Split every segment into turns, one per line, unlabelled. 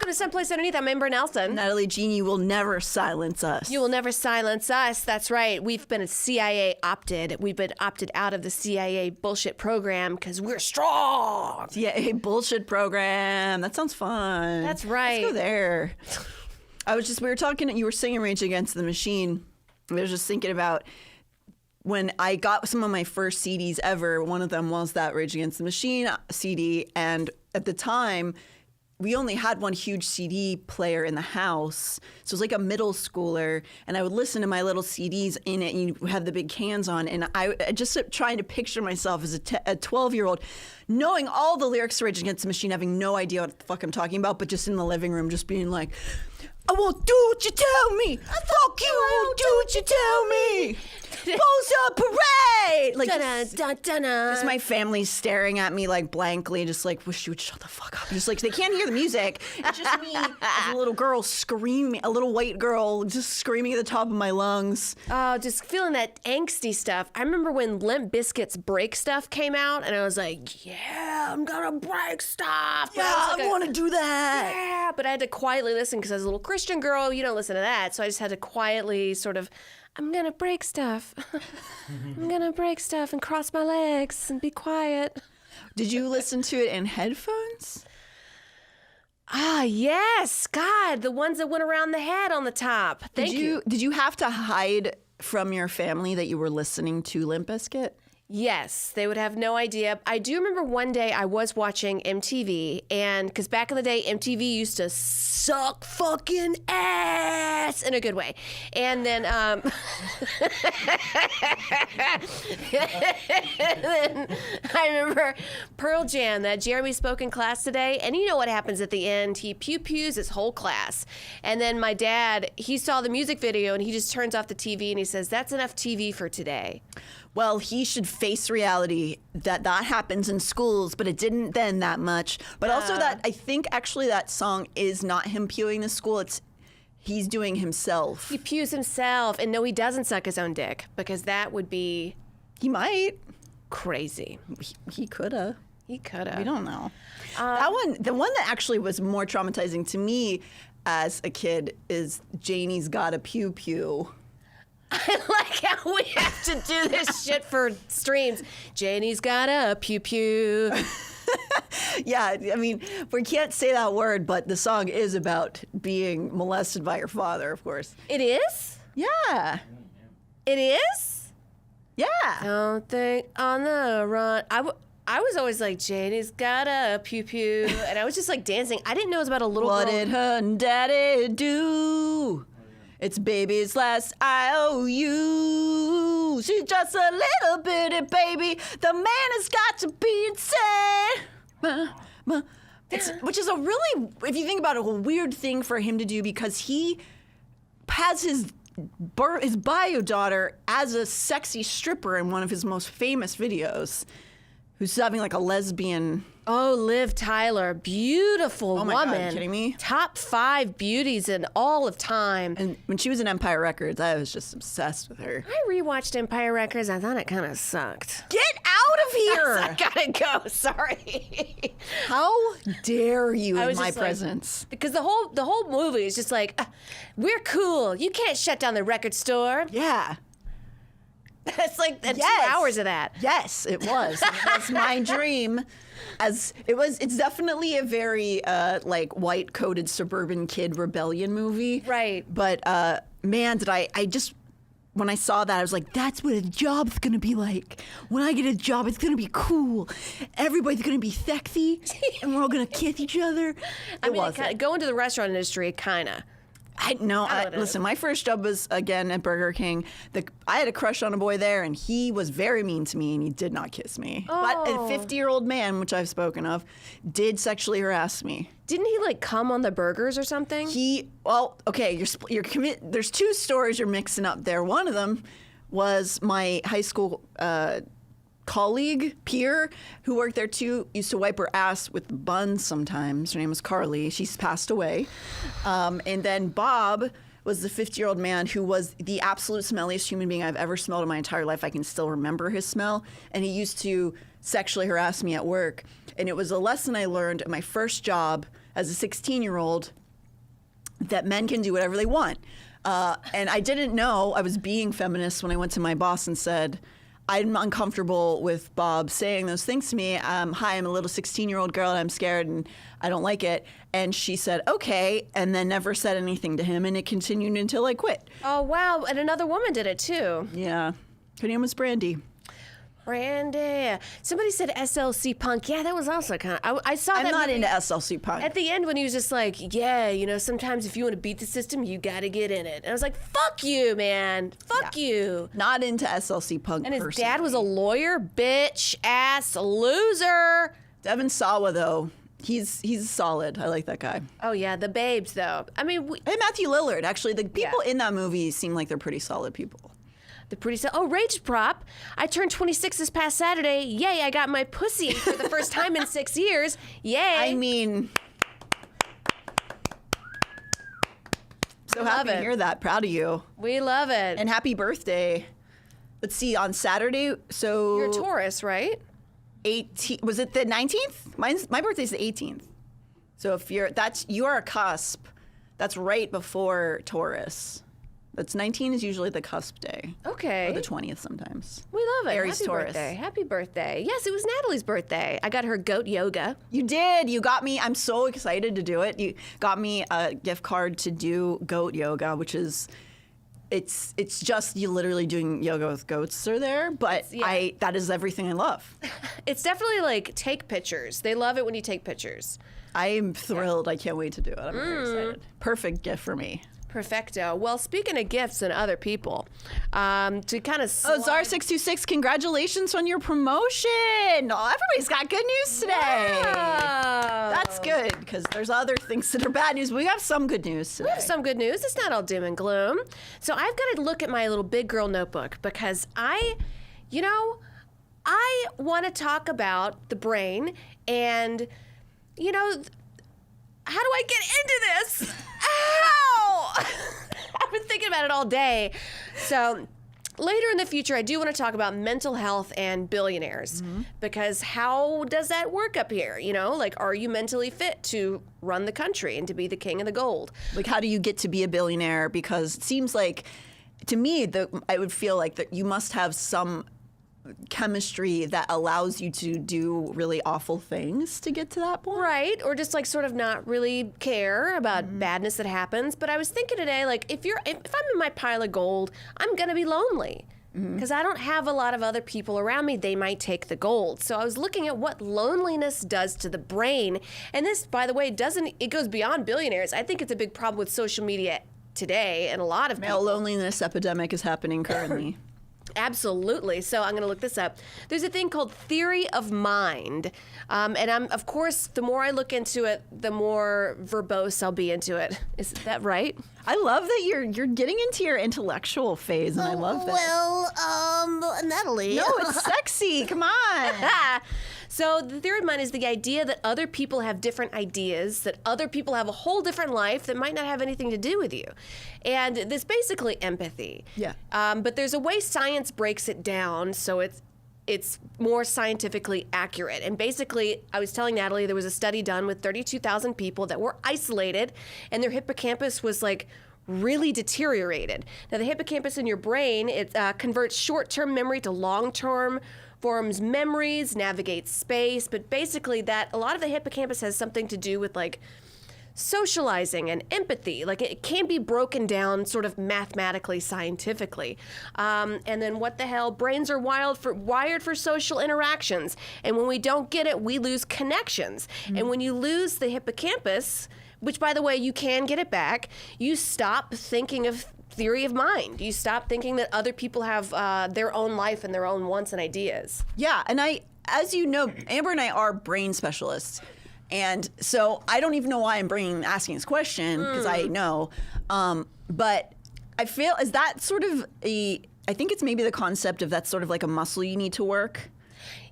to Someplace Underneath. I'm Amber Nelson.
Natalie Jean, you will never silence us.
You will never silence us. That's right. We've been CIA opted. We've been opted out of the CIA bullshit program because we're strong.
CIA bullshit program. That sounds fun.
That's right.
Let's go there. We were talking, you were singing Rage Against the Machine. I was just thinking about when I got some of my first CDs ever. One of them was that Rage Against the Machine CD. And at the time, we only had one huge CD player in the house. So it was like a middle schooler. And I would listen to my little CDs in it, and you have the big cans on. And I just trying to picture myself as a 12-year-old, knowing all the lyrics to Rage Against the Machine, having no idea what the fuck I'm talking about, but just in the living room, just being like, I won't do what you tell me. Fuck you, I won't do what you tell me. Pose up parade. Like, just my family staring at me like blankly, just like, wish you would shut the fuck up. Just like, they can't hear the music. It's just me as a little girl screaming, a little white girl just screaming at the top of my lungs.
Oh, just feeling that angsty stuff. I remember when Limp Bizkit's Break Stuff came out, and I was like, yeah, I'm gonna break stuff.
Yeah, I want to do that.
Yeah, but I had to quietly listen because I was a little Christian girl. You don't listen to that. So I just had to quietly sort of, I'm going to break stuff. I'm going to break stuff and cross my legs and be quiet.
Did you listen to it in headphones?
Ah, yes. God, the ones that went around the head on the top. Thank you.
Did you have to hide from your family that you were listening to Limp Bizkit?
Yes, they would have no idea. I do remember one day I was watching MTV, and because back in the day, MTV used to suck fucking ass in a good way. And then, and then I remember Pearl Jam that Jeremy spoke in class today, and you know what happens at the end? He pew-pews his whole class. And then my dad, he saw the music video, and he just turns off the TV, and he says, that's enough TV for today.
Well, he should face reality that happens in schools, but it didn't then that much. But also that I think actually that song is not him pewing the school. He's doing himself.
He pews himself. And no, he doesn't suck his own dick, because that would be...
He might.
Crazy.
He coulda.
He coulda.
We don't know. The one that actually was more traumatizing to me as a kid is Janie's Got a Pew Pew.
I like how we have to do this shit for streams. Janie's got a pew pew.
Yeah, I mean, we can't say that word, but the song is about being molested by your father, of course.
It is?
Yeah.
It is?
Yeah.
Don't think on the run. I was always like, Janie's got a pew pew. And I was just like dancing. I didn't know it was about a little girl.
What did her daddy do? It's baby's last IOU. She's just a little bitty baby. The man has got to be insane. Which is a really, if you think about it, a weird thing for him to do, because he has his bio daughter as a sexy stripper in one of his most famous videos, who's having like a lesbian...
Oh, Liv Tyler, beautiful woman.
God, are you kidding me?
Top 5 beauties in all of time.
And when she was in Empire Records, I was just obsessed with her.
I rewatched Empire Records. I thought it kind of sucked.
Get out of here!
I gotta go. Sorry.
How dare you in my
just
presence?
Like, because the whole movie is just like, we're cool. You can't shut down the record store.
Yeah.
That's like 2 hours of that.
Yes, it was. That's my dream. It's definitely a very like white coated suburban kid rebellion movie.
Right.
But man, did I just when I saw that, I was like, that's what a job's gonna be like. When I get a job, it's gonna be cool. Everybody's gonna be sexy, and we're all gonna kiss each other.
I mean, going to the restaurant industry, kinda.
Listen, my first job was, again, at Burger King. I had a crush on a boy there, and he was very mean to me, and he did not kiss me.
Oh.
But a 50-year-old man, which I've spoken of, did sexually harass me.
Didn't he, like, come on the burgers or something?
You're there's 2 stories you're mixing up there. One of them was my high school colleague, peer, who worked there too, used to wipe her ass with buns sometimes. Her name was Carly. She's passed away. And then Bob was the 50-year-old man who was the absolute smelliest human being I've ever smelled in my entire life. I can still remember his smell. And he used to sexually harass me at work. And it was a lesson I learned at my first job as a 16-year-old that men can do whatever they want. And I didn't know I was being feminist when I went to my boss and said, I'm uncomfortable with Bob saying those things to me. Hi, I'm a little 16-year-old girl and I'm scared and I don't like it. And she said, okay, and then never said anything to him. And it continued until I quit.
Oh, wow. And another woman did it too.
Yeah. Her name was Brandy.
Brandy. Somebody said SLC Punk. Yeah, that was also kind of. I saw that.
I'm not
movie
into SLC Punk.
at the end when he was just like, yeah, you know, sometimes if you want to beat the system, you got to get in it. And I was like, fuck you, man. Fuck you.
Not into SLC Punk.
And his
personally.
dad was a lawyer, bitch, ass, loser.
Devin Sawa, though, he's solid. I like that guy.
Oh, yeah, the babes, though. I mean,
Hey, Matthew Lillard. Actually, the people in that movie seem like they're pretty solid people.
the pretty. Oh, Rage Prop. I turned 26 this past Saturday. Yay, I got my pussy for the first time in 6 years. Yay.
I mean, so happy to hear that. Proud of you.
We love it.
And happy birthday. Let's see, on Saturday, so...
You're a Taurus, right?
18, was it the 19th? My birthday's the 18th. So if you are a cusp. That's right before Taurus. That's 19 is usually the cusp day.
Okay.
Or the 20th sometimes.
We love it.
Aries,
Happy
Taurus.
birthday. Happy birthday. Yes, it was Natalie's birthday. I got her goat yoga.
You did. You got me. I'm so excited to do it. You got me a gift card to do goat yoga, which is, it's just you literally doing yoga with goats are there. But that is everything I love.
It's definitely like take pictures. They love it when you take pictures.
I am thrilled. I can't wait to do it. I'm very excited. Perfect gift for me.
Perfecto. Well, speaking of gifts and other people, to kind of
Oh, Czar626, congratulations on your promotion. Oh, everybody's got good news today.
Wow.
That's good, because there's other things that are bad news. We have some good news today.
We have some good news. It's not all doom and gloom. So I've got to look at my little big girl notebook because I want to talk about the brain and, how do I get into this? Ow! I've been thinking about it all day. So later in the future, I do want to talk about mental health and billionaires because how does that work up here? Are you mentally fit to run the country and to be the king of the gold?
Like, how do you get to be a billionaire? Because it seems like, to me, I would feel like that you must have some chemistry that allows you to do really awful things to get to that point.
Right, or just sort of not really care about badness that happens. But I was thinking today, if I'm in my pile of gold, I'm gonna be lonely because I don't have a lot of other people around me. They might take the gold. So I was looking at what loneliness does to the brain, and this, by the way, it goes beyond billionaires. I think it's a big problem with social media today, and a lot of
Male
people.
loneliness epidemic is happening currently.
Absolutely. So I'm going to look this up. There's a thing called theory of mind. And of course, the more I look into it, the more verbose I'll be into it. Is that right?
I love that you're getting into your intellectual phase, and I love that.
Well, Natalie.
No, it's sexy. Come on.
So the theory of mind is the idea that other people have different ideas, that other people have a whole different life that might not have anything to do with you. And this basically empathy.
Yeah.
But there's a way science breaks it down so it's more scientifically accurate. And basically, I was telling Natalie there was a study done with 32,000 people that were isolated and their hippocampus was really deteriorated. Now, the hippocampus in your brain, it converts short-term memory to long-term, forms memories, navigates space, but basically a lot of the hippocampus has something to do with socializing and empathy. It can be broken down sort of mathematically, scientifically. And then what the hell? Brains are wired for social interactions. And when we don't get it, we lose connections. And when you lose the hippocampus, which by the way, you can get it back, you stop thinking of theory of mind. You stop thinking that other people have their own life and their own wants and ideas.
Yeah, and as you know, Amber and I are brain specialists. And so I don't even know why I'm asking this question, because I know. But I feel, is that sort of I think it's maybe the concept of that's sort of like a muscle you need to work?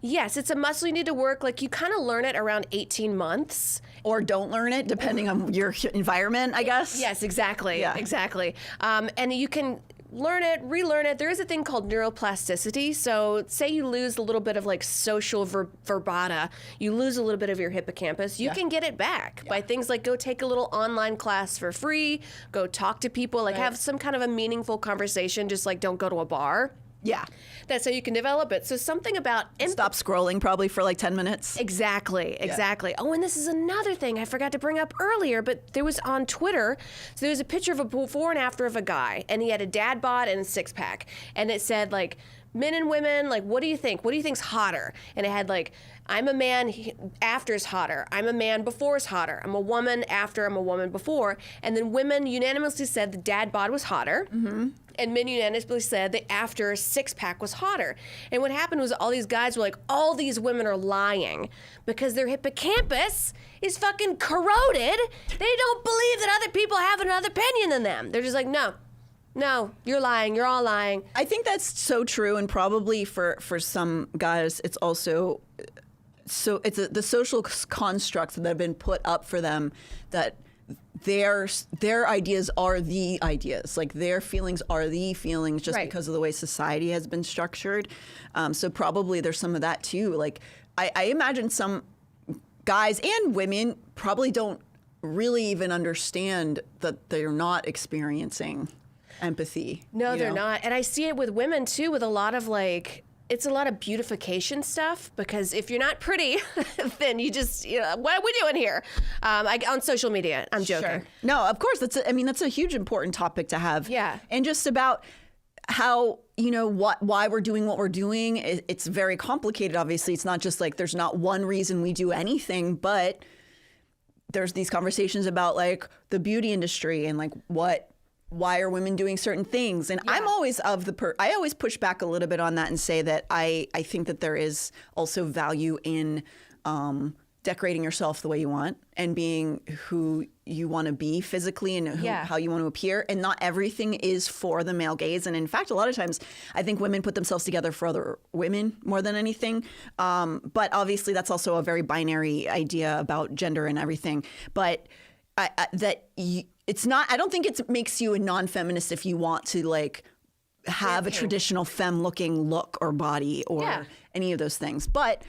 Yes, it's a muscle you need to work. You kind of learn it around 18 months.
Or don't learn it, depending on your environment, I guess.
Yes, exactly.
Yeah.
Exactly. And you can learn it, relearn it. There is a thing called neuroplasticity. So say you lose a little bit of like social verbata, you lose a little bit of your hippocampus, you can get it back by things like go take a little online class for free, go talk to people, like have some kind of a meaningful conversation, just like don't go to a bar.
Yeah.
That's how you can develop it. So something about
Stop scrolling probably for like 10 minutes.
Exactly. Oh, and this is another thing I forgot to bring up earlier, but there was on Twitter, so there was a picture of a before and after of a guy, and he had a dad bod and a six pack, and it said like, men and women, like, what do you think? What do you think's hotter? And it had like, I'm a man after is hotter. I'm a man before is hotter. I'm a woman after. I'm a woman before. And then women unanimously said the dad bod was hotter. Mm-hmm. And men unanimously said the after six pack was hotter. And what happened was all these guys were like, all these women are lying because their hippocampus is fucking corroded. They don't believe that other people have another opinion than them. They're just like, no, you're lying. You're all lying.
I think that's so true, and probably for some guys, it's also the social constructs that have been put up for them that their ideas are the ideas, like their feelings are the feelings, just because of the way society has been structured. So probably there's some of that too. Like I imagine some guys and women probably don't really even understand that they're not experiencing empathy.
No, they're not. And I see it with women too, with a lot of like, it's a lot of beautification stuff, because if you're not pretty, then you just, what are we doing here? On social media, I'm joking.
Sure. No, of course. That's a huge important topic to have.
Yeah.
And just about how, why we're doing what we're doing. It's very complicated, obviously. It's not just like there's not one reason we do anything, but there's these conversations about like the beauty industry and like why are women doing certain things? And I'm always I always push back a little bit on that and say that I think that there is also value in decorating yourself the way you want and being who you want to be physically and how you want to appear. And not everything is for the male gaze. And in fact, a lot of times I think women put themselves together for other women more than anything. But obviously that's also a very binary idea about gender and everything. But it's not, I don't think it makes you a non-feminist if you want to like have a traditional femme-looking look or body or any of those things. But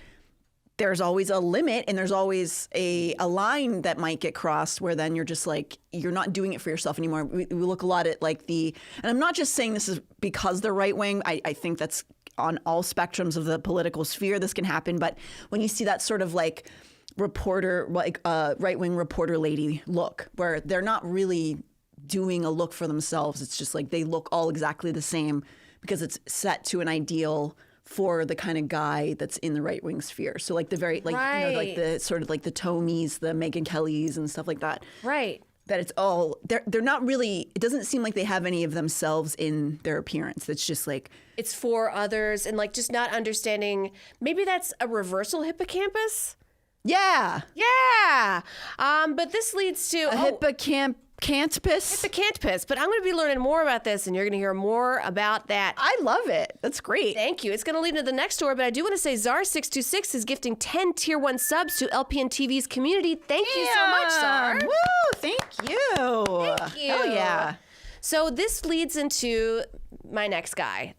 there's always a limit, and there's always a line that might get crossed where then you're just like, you're not doing it for yourself anymore. We look a lot at like and I'm not just saying this is because they're right wing. I think that's on all spectrums of the political sphere this can happen. But when you see that sort of like reporter, like right-wing reporter lady look, where they're not really doing a look for themselves. It's just like they look all exactly the same because it's set to an ideal for the kind of guy that's in the right-wing sphere. So like the very, like, like the sort of like the Tomies, the Megyn Kellys and stuff like that.
Right.
That it's all, they're not really, it doesn't seem like they have any of themselves in their appearance. It's just like.
It's for others and like just not understanding, maybe that's a reversal hippocampus?
Yeah.
Yeah. But this leads to
hippocampus.
Hippocampus. But I'm going to be learning more about this, and you're going to hear more about that.
I love it. That's great.
Thank you. It's going to lead into the next story, but I do want to say Czar626 is gifting 10 Tier 1 subs to LPN TV's community. Thank you so much, Czar.
Woo! Thank you.
Thank you.
Hell yeah.
So this leads into my next guy.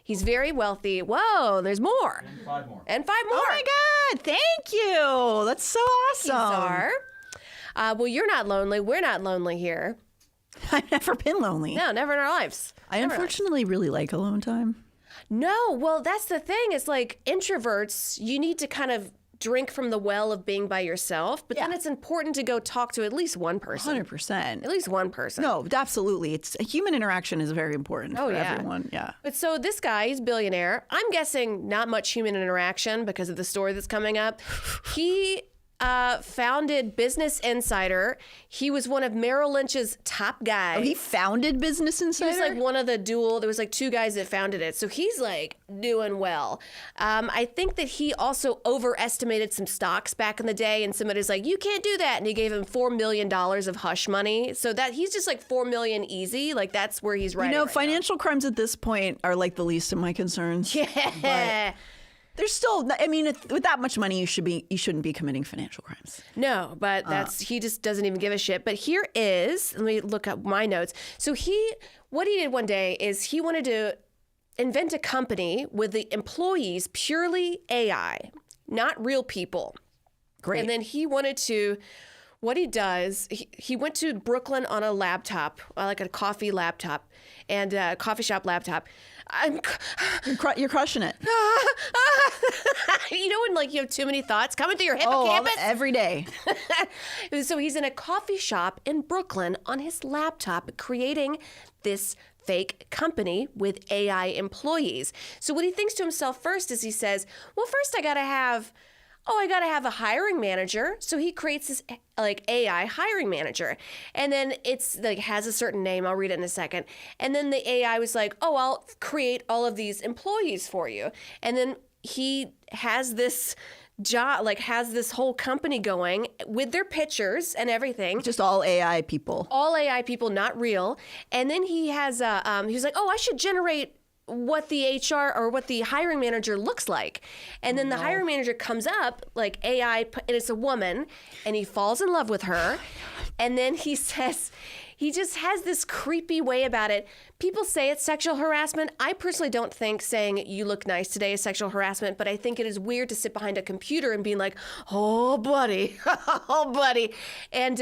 He's very wealthy. Whoa, there's more.
And 5 more.
Oh
my God. Thank you. That's so awesome.
Czar. Well, you're not lonely. We're not lonely here.
I've never been lonely.
No, never in our lives.
I unfortunately really like alone time.
No, well, that's the thing. It's like introverts, you need to kind of drink from the well of being by yourself, but then it's important to go talk to at least one person.
100%.
At least one person.
No, absolutely. Human interaction is very important for everyone. Yeah.
But so this guy, he's a billionaire. I'm guessing not much human interaction because of the story that's coming up. He founded Business Insider. He was one of Merrill Lynch's top guys.
Oh, he founded Business Insider?
He was like one of the there was like 2 guys that founded it. So he's like doing well. I think that he also overestimated some stocks back in the day, and somebody's like, you can't do that. And he gave him $4 million of hush money. So that he's just like $4 million easy. Like that's where he's right.
Financial crimes at this point are like the least of my concerns.
Yeah.
There's still, I mean, with that much money, you shouldn't be committing financial crimes.
No, but he just doesn't even give a shit. But here is, let me look up my notes. So what he did one day is he wanted to invent a company with the employees purely AI, not real people.
Great.
And then he wanted to, what he does, he went to Brooklyn on a laptop, like a coffee laptop, and a coffee shop laptop.
You're crushing it.
You know when like you have too many thoughts coming through your hippocampus?
Every day.
So he's in a coffee shop in Brooklyn on his laptop creating this fake company with AI employees. So what he thinks to himself first is he says, well, first I got to have a hiring manager. So he creates this like AI hiring manager. And then it's like has a certain name. I'll read it in a second. And then the AI was like, oh, I'll create all of these employees for you. And then he has this job, like has this whole company going with their pictures and everything.
Just all AI people.
All AI people, not real. And then he has he was like, oh, I should generate what the HR or what the hiring manager looks like. And then the hiring manager comes up like AI, and it's a woman, and he falls in love with her. And then he says, he just has this creepy way about it. People say it's sexual harassment. I personally don't think saying you look nice today is sexual harassment, but I think it is weird to sit behind a computer and being like, oh, buddy, oh, buddy. And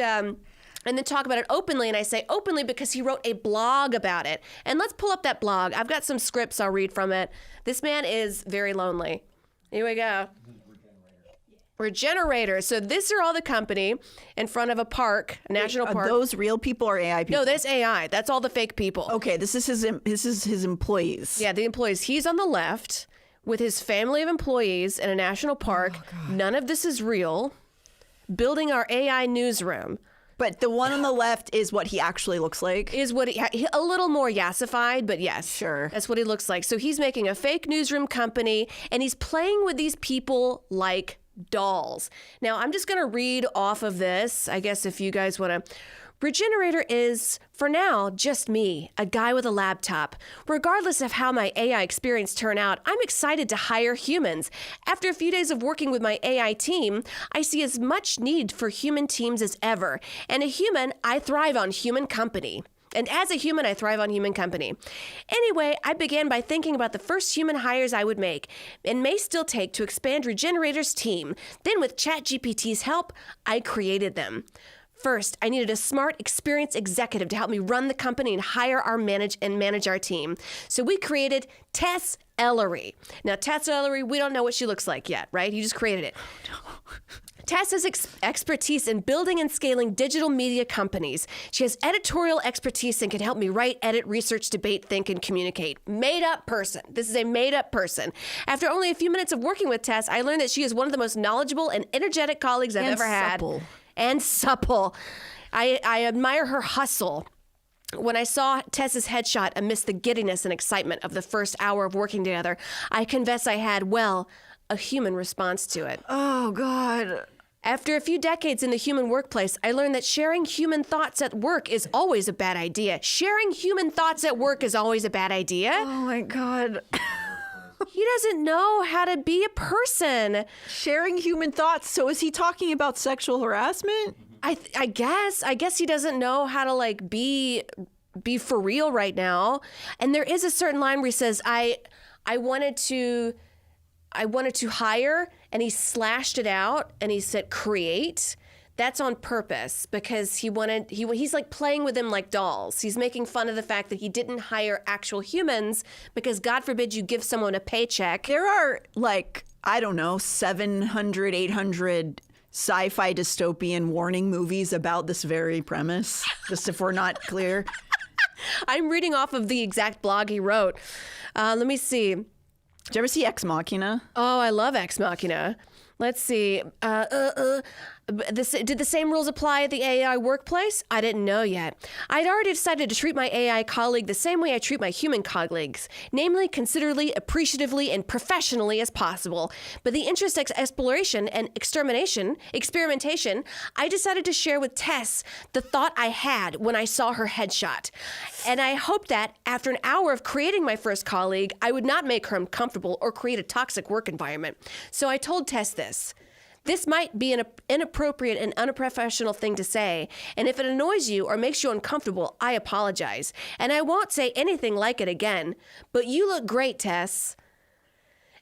then talk about it openly, and I say openly because he wrote a blog about it. And let's pull up that blog. I've got some scripts I'll read from it. This man is very lonely. Here we go. Regenerator. So this are all the company in front of a park, a national park.
Are those real people or AI people?
No, that's AI. That's all the fake people.
Okay, this is his employees.
Yeah, the employees. He's on the left with his family of employees in a national park. None of this is real. Building our AI newsroom.
But the one on the left is what he actually looks like?
Is what a little more yassified, but yes.
Sure.
That's what he looks like. So he's making a fake newsroom company, and he's playing with these people like dolls. Now, I'm just going to read off of this, I guess, if you guys want to. Regenerator is, for now, just me, a guy with a laptop. Regardless of how my AI experience turn out, I'm excited to hire humans. After a few days of working with my AI team, I see as much need for human teams as ever. And a human, I thrive on human company. And as a human, I thrive on human company. Anyway, I began by thinking about the first human hires I would make and may still take to expand Regenerator's team. Then with ChatGPT's help, I created them. First, I needed a smart, experienced executive to help me run the company and manage our team. So we created Tess Ellery. Now, Tess Ellery, we don't know what she looks like yet, right? You just created it. Tess has expertise in building and scaling digital media companies. She has editorial expertise and can help me write, edit, research, debate, think, and communicate. Made up person. This is a made up person. After only a few minutes of working with Tess, I learned that she is one of the most knowledgeable and energetic colleagues I've ever had. And supple. I admire her hustle. When I saw Tess's headshot amidst the giddiness and excitement of the first hour of working together, I confess I had, well, a human response to it.
Oh, God.
After a few decades in the human workplace, I learned that sharing human thoughts at work is always a bad idea. Sharing human thoughts at work is always a bad idea.
Oh, my God.
He doesn't know how to be a person.
Sharing human thoughts. So is he talking about sexual harassment?
I guess he doesn't know how to like be for real right now. And there is a certain line where he says, I wanted to hire, and he slashed it out and he said create. That's on purpose because he's like playing with them like dolls. He's making fun of the fact that he didn't hire actual humans because God forbid you give someone a paycheck.
There are like, I don't know, 700, 800 sci-fi dystopian warning movies about this very premise, just if we're not clear.
I'm reading off of the exact blog he wrote. Let me see.
Did you ever see Ex Machina?
Oh, I love Ex Machina. Let's see. Did the same rules apply at the AI workplace? I didn't know yet. I'd already decided to treat my AI colleague the same way I treat my human colleagues, namely considerately, appreciatively, and professionally as possible. But the interest exploration and experimentation, I decided to share with Tess the thought I had when I saw her headshot. And I hoped that after an hour of creating my first colleague, I would not make her uncomfortable or create a toxic work environment. So I told Tess this. This might be an inappropriate and unprofessional thing to say, and if it annoys you or makes you uncomfortable, I apologize. And I won't say anything like it again. But you look great, Tess.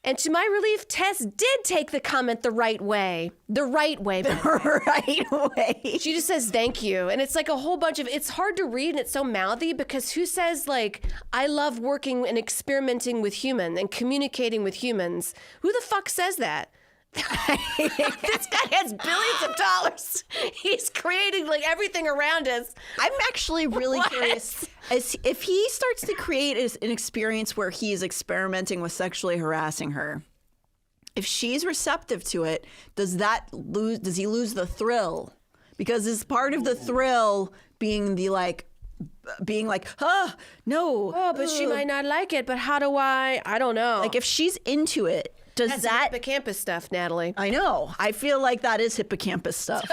And to my relief, Tess did take the comment the right way. The right way.
The right way.
She just says thank you. And it's like a whole bunch of, it's hard to read and it's so mouthy because who says like, I love working and experimenting with humans and communicating with humans? Who the fuck says that? This guy has billions of dollars. He's creating like everything around us.
I'm actually really curious as if he starts to create an experience where he is experimenting with sexually harassing her. If she's receptive to it, does he lose the thrill? Because it's part of the thrill being like, no.
Oh, but she might not like it. But how do I don't know.
Like if she's into it,
That's hippocampus stuff, Natalie.
I know. I feel like that is hippocampus stuff.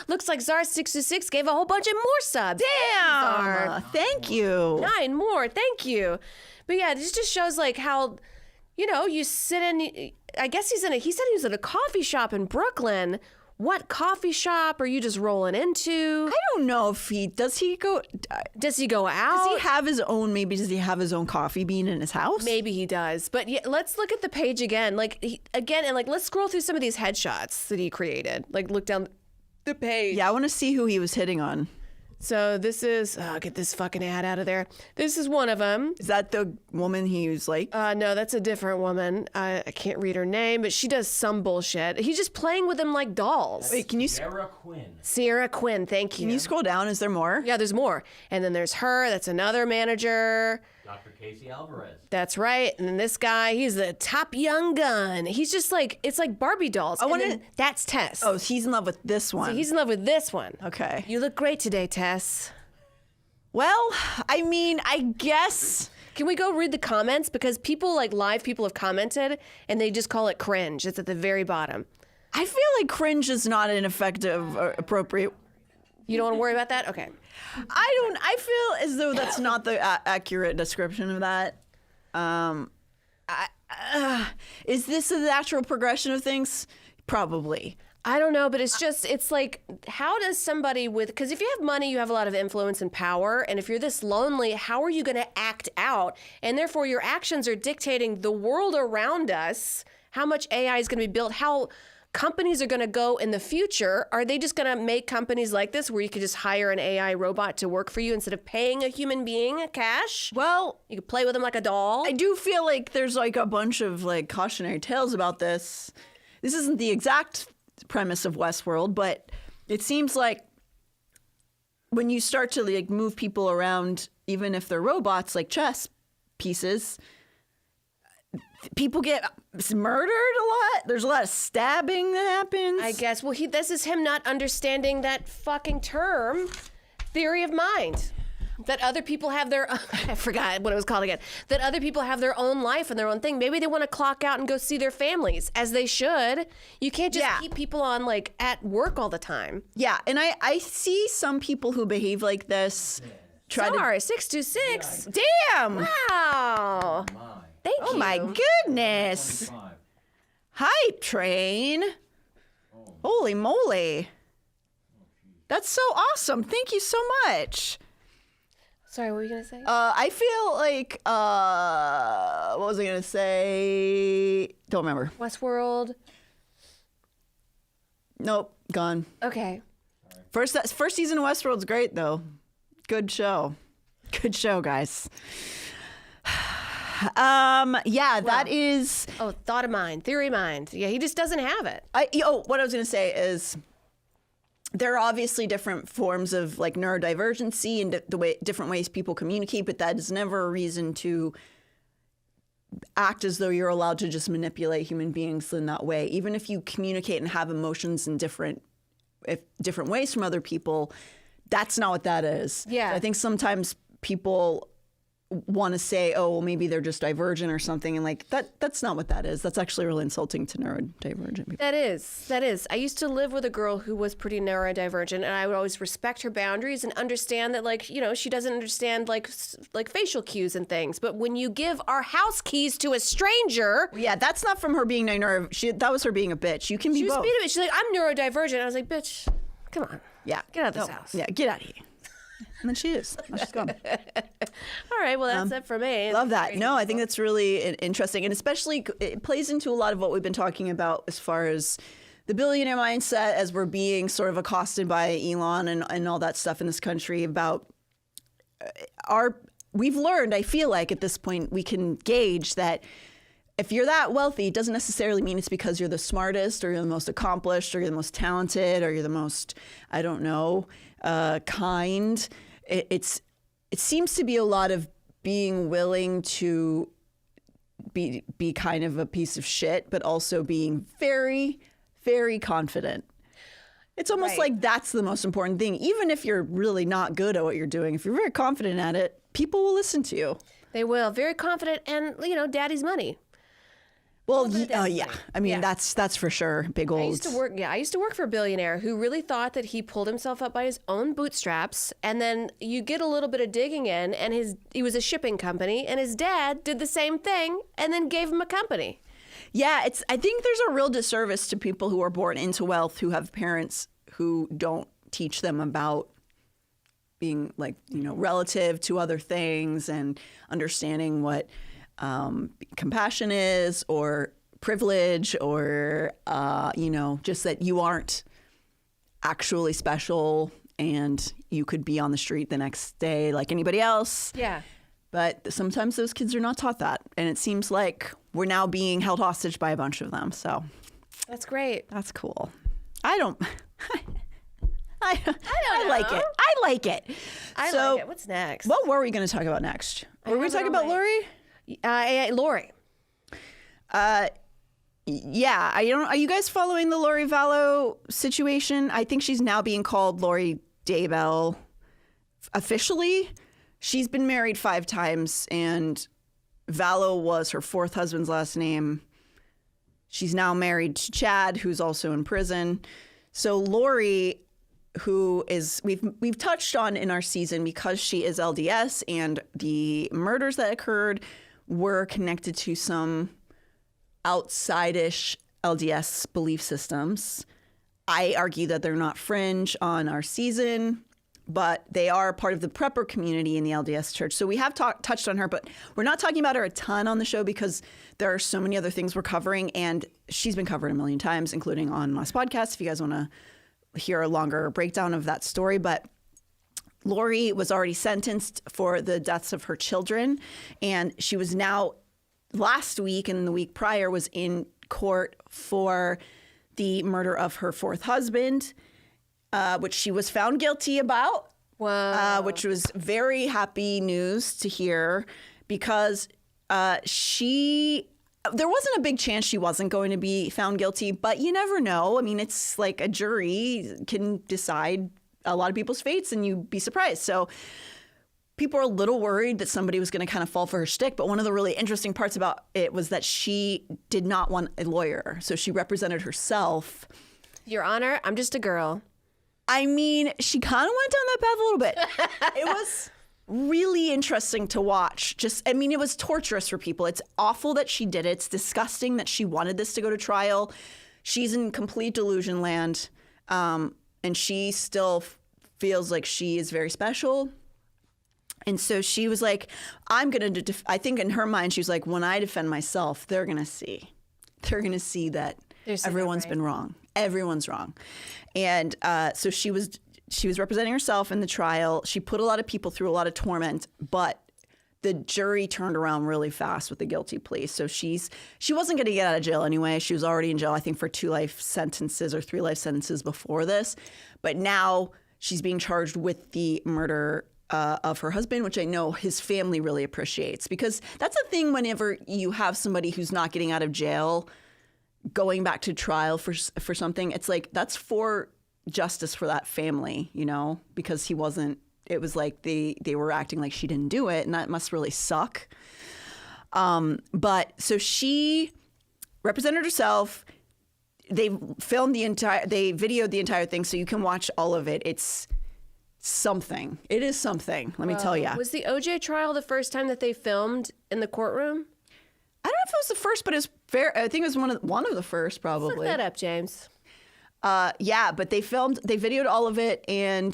Looks like Czar626 gave a whole bunch of more subs.
Damn! Thank you.
9 more. Thank you. But yeah, this just shows like how, you sit in. I guess he said he was at a coffee shop in Brooklyn. What coffee shop are you just rolling into?
I don't know if does he go out?
Does he have his own?
Maybe does he have his own coffee bean in his house?
Maybe he does. But yeah, let's look at the page again. Let's scroll through some of these headshots that he created. Like look down the page.
Yeah, I want to see who he was hitting on.
So this is, get this fucking ad out of there. This is one of them.
Is that the woman he was like?
No, that's a different woman. I can't read her name, but she does some bullshit. He's just playing with them like dolls.
Wait, can you?
Sierra Quinn, thank you.
Can you scroll down? Is there more?
Yeah, there's more. And then there's her. That's another manager.
Dr. Casey Alvarez.
That's right. And then this guy, he's the top young gun. He's just like, it's like Barbie dolls. That's Tess.
Oh, he's in love with this one.
So he's in love with this one.
Okay.
You look great today, Tess.
Well, I mean, I guess.
Can we go read the comments? Because live people have commented and they just call it cringe. It's at the very bottom.
I feel like cringe is not an effective or appropriate.
You don't want to worry about that? Okay.
I feel as though that's not the accurate description of that. Is this a natural progression of things? Probably.
I don't know, but it's like, how does somebody because if you have money, you have a lot of influence and power. And if you're this lonely, how are you going to act out? And therefore, your actions are dictating the world around us, how much AI is going to be built, how companies are going to go in the future. Are they just going to make companies like this where you could just hire an AI robot to work for you instead of paying a human being cash?
Well,
you could play with them like a doll.
I do feel like there's like a bunch of like cautionary tales about this. This isn't the exact premise of Westworld, but it seems like when you start to like move people around, even if they're robots like chess pieces, people get murdered a lot. There's a lot of stabbing that happens.
I guess. Well, this is him not understanding that fucking term, theory of mind. That other people have their, I forgot what it was called again, that other people have their own life and their own thing. Maybe they want to clock out and go see their families, as they should. You can't just keep people on, like, at work all the time.
Yeah, and I see some people who behave like this.
Sorry, 626.
Damn!
Wow. Thank you.
Oh, my goodness. Hype train. Holy moly. That's so awesome. Thank you so much.
Sorry, what were you going to say?
I feel like, what was I going to say? Don't remember.
Westworld.
Nope, gone.
Okay.
First season of Westworld's great, though. Good show. Good show, guys. That is...
Oh, thought of mind, theory of mind. Yeah, he just doesn't have it.
What I was going to say is... There are obviously different forms of like neurodivergency and different ways people communicate, but that is never a reason to act as though you're allowed to just manipulate human beings in that way. Even if you communicate and have emotions in different different ways from other people. That's not what that is.
Yeah.
I think sometimes people want to say, oh, well, maybe they're just divergent or something. And like that's not what that is. That's actually really insulting to neurodivergent people.
That is. I used to live with a girl who was pretty neurodivergent, and I would always respect her boundaries and understand that, like, you know, she doesn't understand like facial cues and things. But when you give our house keys to a stranger,
Yeah, that's not from her being that was her being a bitch. You can be
she was
both.
being a bitch. She's like, I'm neurodivergent. I was like, bitch, come on.
Yeah.
Get out of this house.
Yeah, get out of here. And then she is. Now she's gone.
All right, well, that's it for me.
Love that. No, I think that's really interesting. And especially it plays into a lot of what we've been talking about as far as the billionaire mindset, as we're being sort of accosted by Elon and all that stuff in this country about we've learned, I feel like at this point, we can gauge that if you're that wealthy, it doesn't necessarily mean it's because you're the smartest or you're the most accomplished or you're the most talented or you're the most, I don't know, kind. It seems to be a lot of being willing to be kind of a piece of shit, but also being very, very confident. It's almost like that's the most important thing. Even if you're really not good at what you're doing, if you're very confident at it, people will listen to you.
They will. Very confident and, you know, daddy's money.
Well, yeah. I mean, that's for sure. Big old.
I used to work for a billionaire who really thought that he pulled himself up by his own bootstraps. And then you get a little bit of digging in, and he was a shipping company, and his dad did the same thing and then gave him a company.
Yeah, I think there's a real disservice to people who are born into wealth, who have parents who don't teach them about being, like, you know, relative to other things and understanding what compassion is, or privilege, or you know, just that you aren't actually special and you could be on the street the next day like anybody else.
Yeah.
But sometimes those kids are not taught that, and it seems like we're now being held hostage by a bunch of them. So
that's great.
That's cool. I like it.
I
like it.
I like it. What's next?
What were we going to talk about next? Were we talking about Lori?
Lori.
Yeah. Are you guys following the Lori Vallow situation? I think she's now being called Lori Daybell officially. She's been married 5 times, and Vallow was her 4th husband's last name. She's now married to Chad, who's also in prison. So Lori, who is we've touched on in our season, because she is LDS and the murders that occurred were connected to some outside-ish LDS belief systems. I argue that they're not fringe on our season, but they are part of the prepper community in the LDS church. So we have touched on her, but we're not talking about her a ton on the show because there are so many other things we're covering, and she's been covered a million times, including on last podcast, if you guys want to hear a longer breakdown of that story. But Lori was already sentenced for the deaths of her children, and she was now, last week and the week prior, was in court for the murder of her 4th husband, which she was found guilty about.
Wow.
Which was very happy news to hear, because there wasn't a big chance she wasn't going to be found guilty, but you never know. I mean, it's like a jury can decide a lot of people's fates, and you'd be surprised. So people are a little worried that somebody was going to kind of fall for her shtick. But one of the really interesting parts about it was that she did not want a lawyer. So she represented herself.
Your Honor, I'm just a girl.
I mean, she kind of went down that path a little bit. It was really interesting to watch. It was torturous for people. It's awful that she did it. It's disgusting that she wanted this to go to trial. She's in complete delusion land. And she still feels like she is very special. And so she was like, I'm going to, I think in her mind, she was like, when I defend myself, they're going to see. They're going to see that everyone's been wrong. Everyone's wrong. And so she was representing herself in the trial. She put a lot of people through a lot of torment, but the jury turned around really fast with the guilty plea. So she wasn't going to get out of jail anyway. She was already in jail, I think, for 2 life sentences or 3 life sentences before this. But now she's being charged with the murder of her husband, which I know his family really appreciates, because that's a thing whenever you have somebody who's not getting out of jail going back to trial for something. It's like, that's 4 justice for that family, you know, because he wasn't. It was like they were acting like she didn't do it, and that must really suck. But so she represented herself. They videoed the entire thing, so you can watch all of it. It's something. It is something. Let me tell you.
Was the OJ trial the first time that they filmed in the courtroom?
I don't know if it was the first, but it's fair. I think it was one of the first, probably.
Look that up, James.
Yeah, but they videoed all of it, and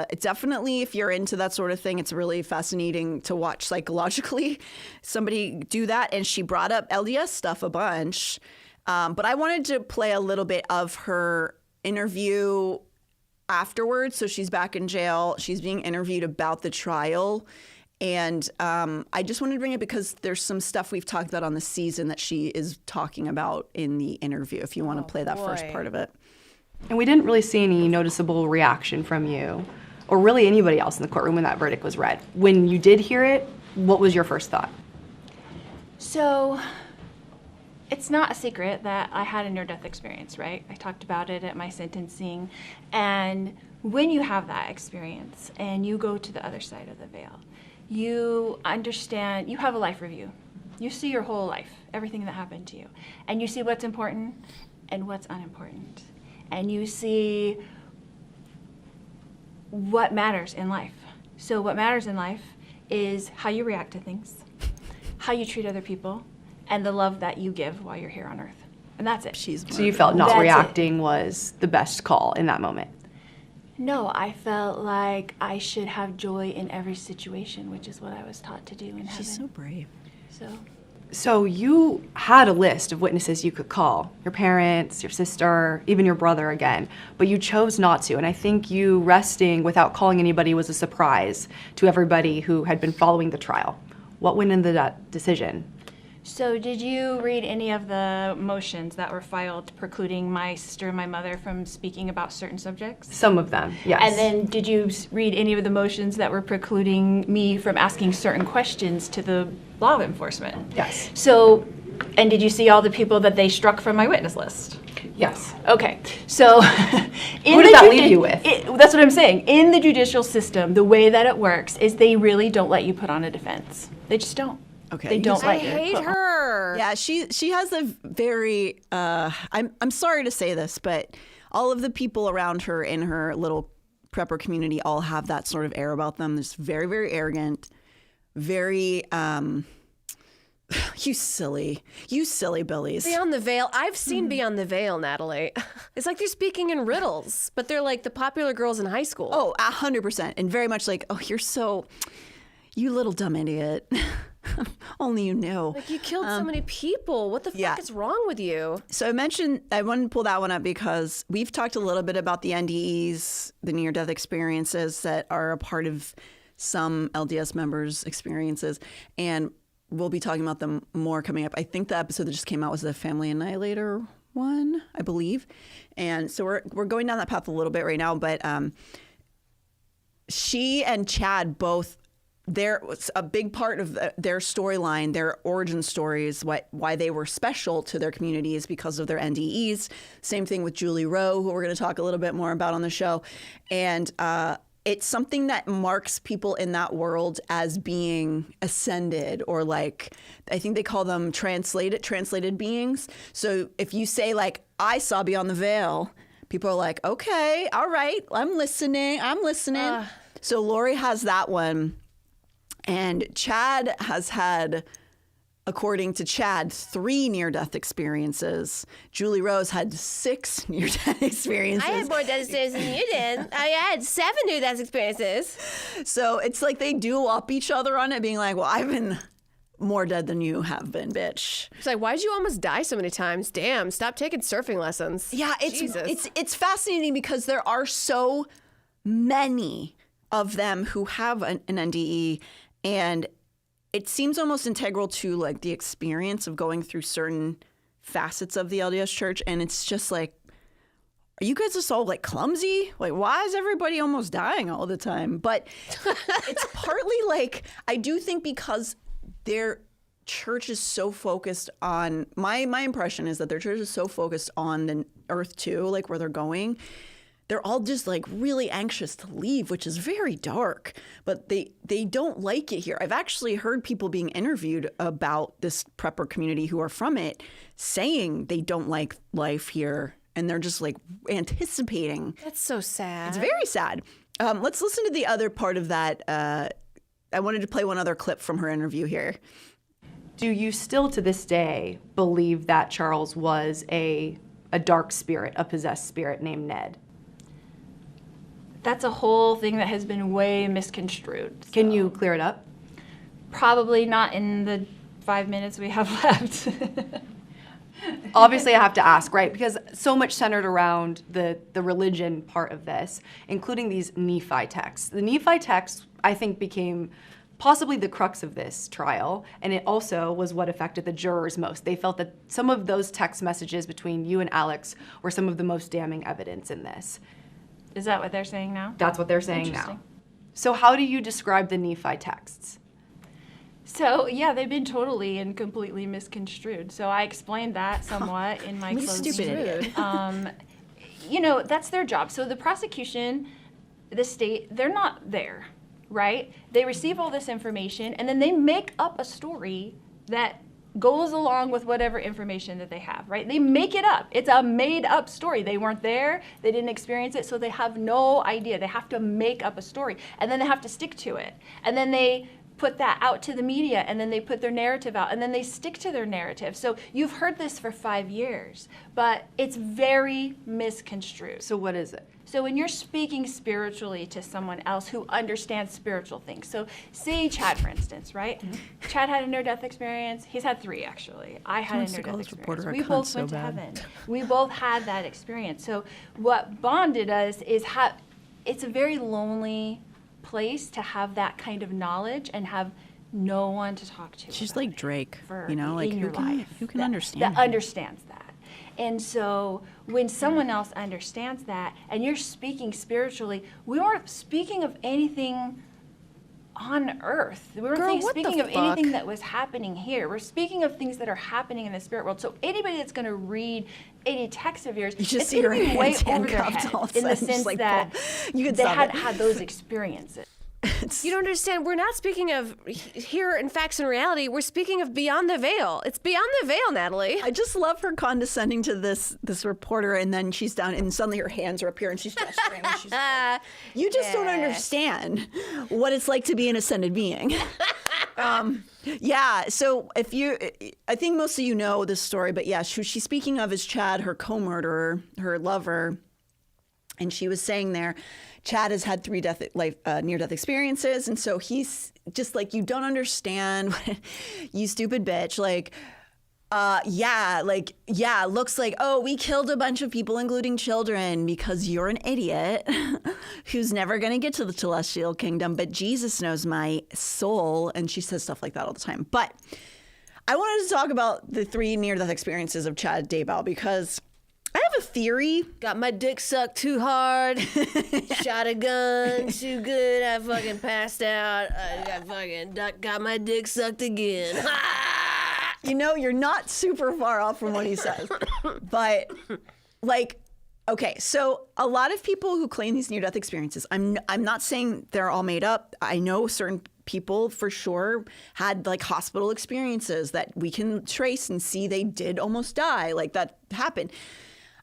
it definitely, if you're into that sort of thing, it's really fascinating to watch psychologically somebody do that. And she brought up LDS stuff a bunch, but I wanted to play a little bit of her interview afterwards. So she's back in jail. She's being interviewed about the trial. And I just wanted to bring it because there's some stuff we've talked about on the season that she is talking about in the interview, if you want to play that first part of it.
And we didn't really see any noticeable reaction from you or really anybody else in the courtroom when that verdict was read. When you did hear it, what was your first thought?
So, it's not a secret that I had a near-death experience, right? I talked about it at my sentencing. And when you have that experience and you go to the other side of the veil, you understand, you have a life review. You see your whole life, everything that happened to you. And you see what's important and what's unimportant. And you see what matters in life. So what matters in life is how you react to things, how you treat other people, and the love that you give while you're here on earth. And that's it.
So you felt not reacting was the best call in that moment?
No, I felt like I should have joy in every situation, which is what I was taught to do in heaven.
She's so brave.
So you had a list of witnesses you could call, your parents, your sister, even your brother again, but you chose not to. And I think you resting without calling anybody was a surprise to everybody who had been following the trial. What went into that decision?
So did you read any of the motions that were filed precluding my sister and my mother from speaking about certain subjects?
Some of them, yes.
And then did you read any of the motions that were precluding me from asking certain questions to the law enforcement?
Yes.
So, and did you see all the people that they struck from my witness list?
Yes.
Okay, so
who did that leave you with?
That's what I'm saying. In the judicial system, the way that it works is they really don't let you put on a defense. They just don't.
Okay.
They don't
I
let you.
hate her.
Yeah, she has a very I'm sorry to say this, but all of the people around her in her little prepper community all have that sort of air about them. They're very, very arrogant, very you silly Billies.
Beyond the Veil. I've seen Beyond the Veil, Natalie. It's like they're speaking in riddles, but they're like the popular girls in high school.
Oh, 100%. And very much like, oh, you little dumb idiot. Only you knew.
Like, you killed so many people. What the fuck is wrong with you?
So I wanted to pull that one up because we've talked a little bit about the NDEs, the near-death experiences that are a part of some LDS members' experiences. And we'll be talking about them more coming up. I think the episode that just came out was the Family Annihilator one, I believe. And so we're going down that path a little bit right now. But she and Chad both, there was a big part of their storyline, their origin stories, why they were special to their communities because of their NDEs. Same thing with Julie Rowe, who we're going to talk a little bit more about on the show. And it's something that marks people in that world as being ascended, or like, I think they call them translated beings. So if you say like, I saw Beyond the Veil, people are like, okay, all right, I'm listening. So Lori has that one. And Chad has had, according to Chad, 3 near-death experiences. Julie Rose had 6 near-death experiences.
I had more death experiences than you did. I had 7 near-death experiences.
So it's like they duel up each other on it, being like, well, I've been more dead than you have been, bitch.
It's like, why'd you almost die so many times? Damn, stop taking surfing lessons.
Yeah, it's fascinating because there are so many of them who have an NDE, and it seems almost integral to like the experience of going through certain facets of the LDS church. And it's just like, are you guys just all like clumsy? Like, why is everybody almost dying all the time? But it's partly like, I do think because their church is so focused on, my impression is that their church is so focused on the earth too, like where they're going, they're all just like really anxious to leave, which is very dark, but they don't like it here. I've actually heard people being interviewed about this prepper community who are from it saying they don't like life here, and they're just like anticipating.
That's so sad.
It's very sad. Let's listen to the other part of that. I wanted to play one other clip from her interview here.
Do you still to this day believe that Charles was a dark spirit, a possessed spirit named Ned?
That's a whole thing that has been way misconstrued.
Can you clear it up?
Probably not in the 5 minutes we have left.
Obviously, I have to ask, right? Because so much centered around the religion part of this, including these Nephi texts. The Nephi texts, I think, became possibly the crux of this trial, and it also was what affected the jurors most. They felt that some of those text messages between you and Alex were some of the most damning evidence in this.
Is that what they're saying now?
That's what they're saying now.
Interesting.
So how do you describe the Nephi texts?
So, yeah, they've been totally and completely misconstrued. So I explained that somewhat in my
You
closing.
stupid idiot.
You know, that's their job. So the prosecution, the state, they're not there, right? They receive all this information, and then they make up a story that goes along with whatever information that they have, right? They make it up. It's a made-up story. They weren't there. They didn't experience it, so they have no idea. They have to make up a story, and then they have to stick to it. And then they put that out to the media, and then they put their narrative out, and then they stick to their narrative. So you've heard this for 5 years, but it's very misconstrued.
So what is it?
So when you're speaking spiritually to someone else who understands spiritual things, so say Chad, for instance, right? Mm-hmm. Chad had a near-death experience. He's had 3, actually. I had a near-death experience. We both went to heaven. We both had that experience. So what bonded us is it's a very lonely place to have that kind of knowledge and have no one to talk to.
She's like Drake,
for,
you know, like
who
can understand
that
her?
understands that. And so when someone else understands that and you're speaking spiritually, we weren't speaking of anything on earth. We weren't speaking of anything that was happening here. We're speaking of things that are happening in the spirit world. So anybody that's going to read any text of yours,
it's
going to be way
hands
over their
handcuffed
head
all of a
in the
sudden,
sense
just like,
that
you
they hadn't had those experiences.
You don't understand. We're not speaking of here in facts and reality. We're speaking of beyond the veil. It's beyond the veil, Natalie.
I just love her condescending to this reporter, and then she's down, and suddenly her hands are up here, and she's gesturing. And she's like, you just don't understand what it's like to be an ascended being. Yeah. So I think most of you know this story, but yeah, who she's speaking of is Chad, her co-murderer, her lover, and she was saying there, Chad has had 3 near-death experiences, and so he's just like, you don't understand, you stupid bitch. Like, looks like, oh, we killed a bunch of people, including children, because you're an idiot who's never going to get to the celestial kingdom, but Jesus knows my soul. And she says stuff like that all the time. But I wanted to talk about the 3 near-death experiences of Chad Daybell, because I have a theory.
Got my dick sucked too hard. Shot a gun too good. I fucking passed out. I got my dick sucked again.
You know, you're not super far off from what he says. But, like, okay, so a lot of people who claim these near-death experiences, I'm not saying they're all made up. I know certain people for sure had like hospital experiences that we can trace and see they did almost die. Like, that happened.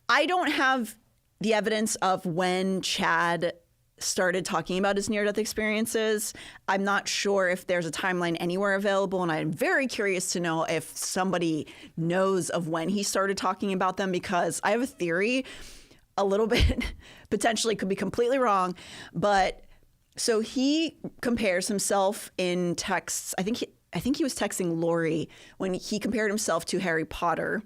I don't have the evidence of when Chad started talking about his near-death experiences. I'm not sure if there's a timeline anywhere available, and I'm very curious to know if somebody knows of when he started talking about them, because I have a theory, a little bit, potentially could be completely wrong, but so he compares himself in texts. I think he was texting Lori when he compared himself to Harry Potter.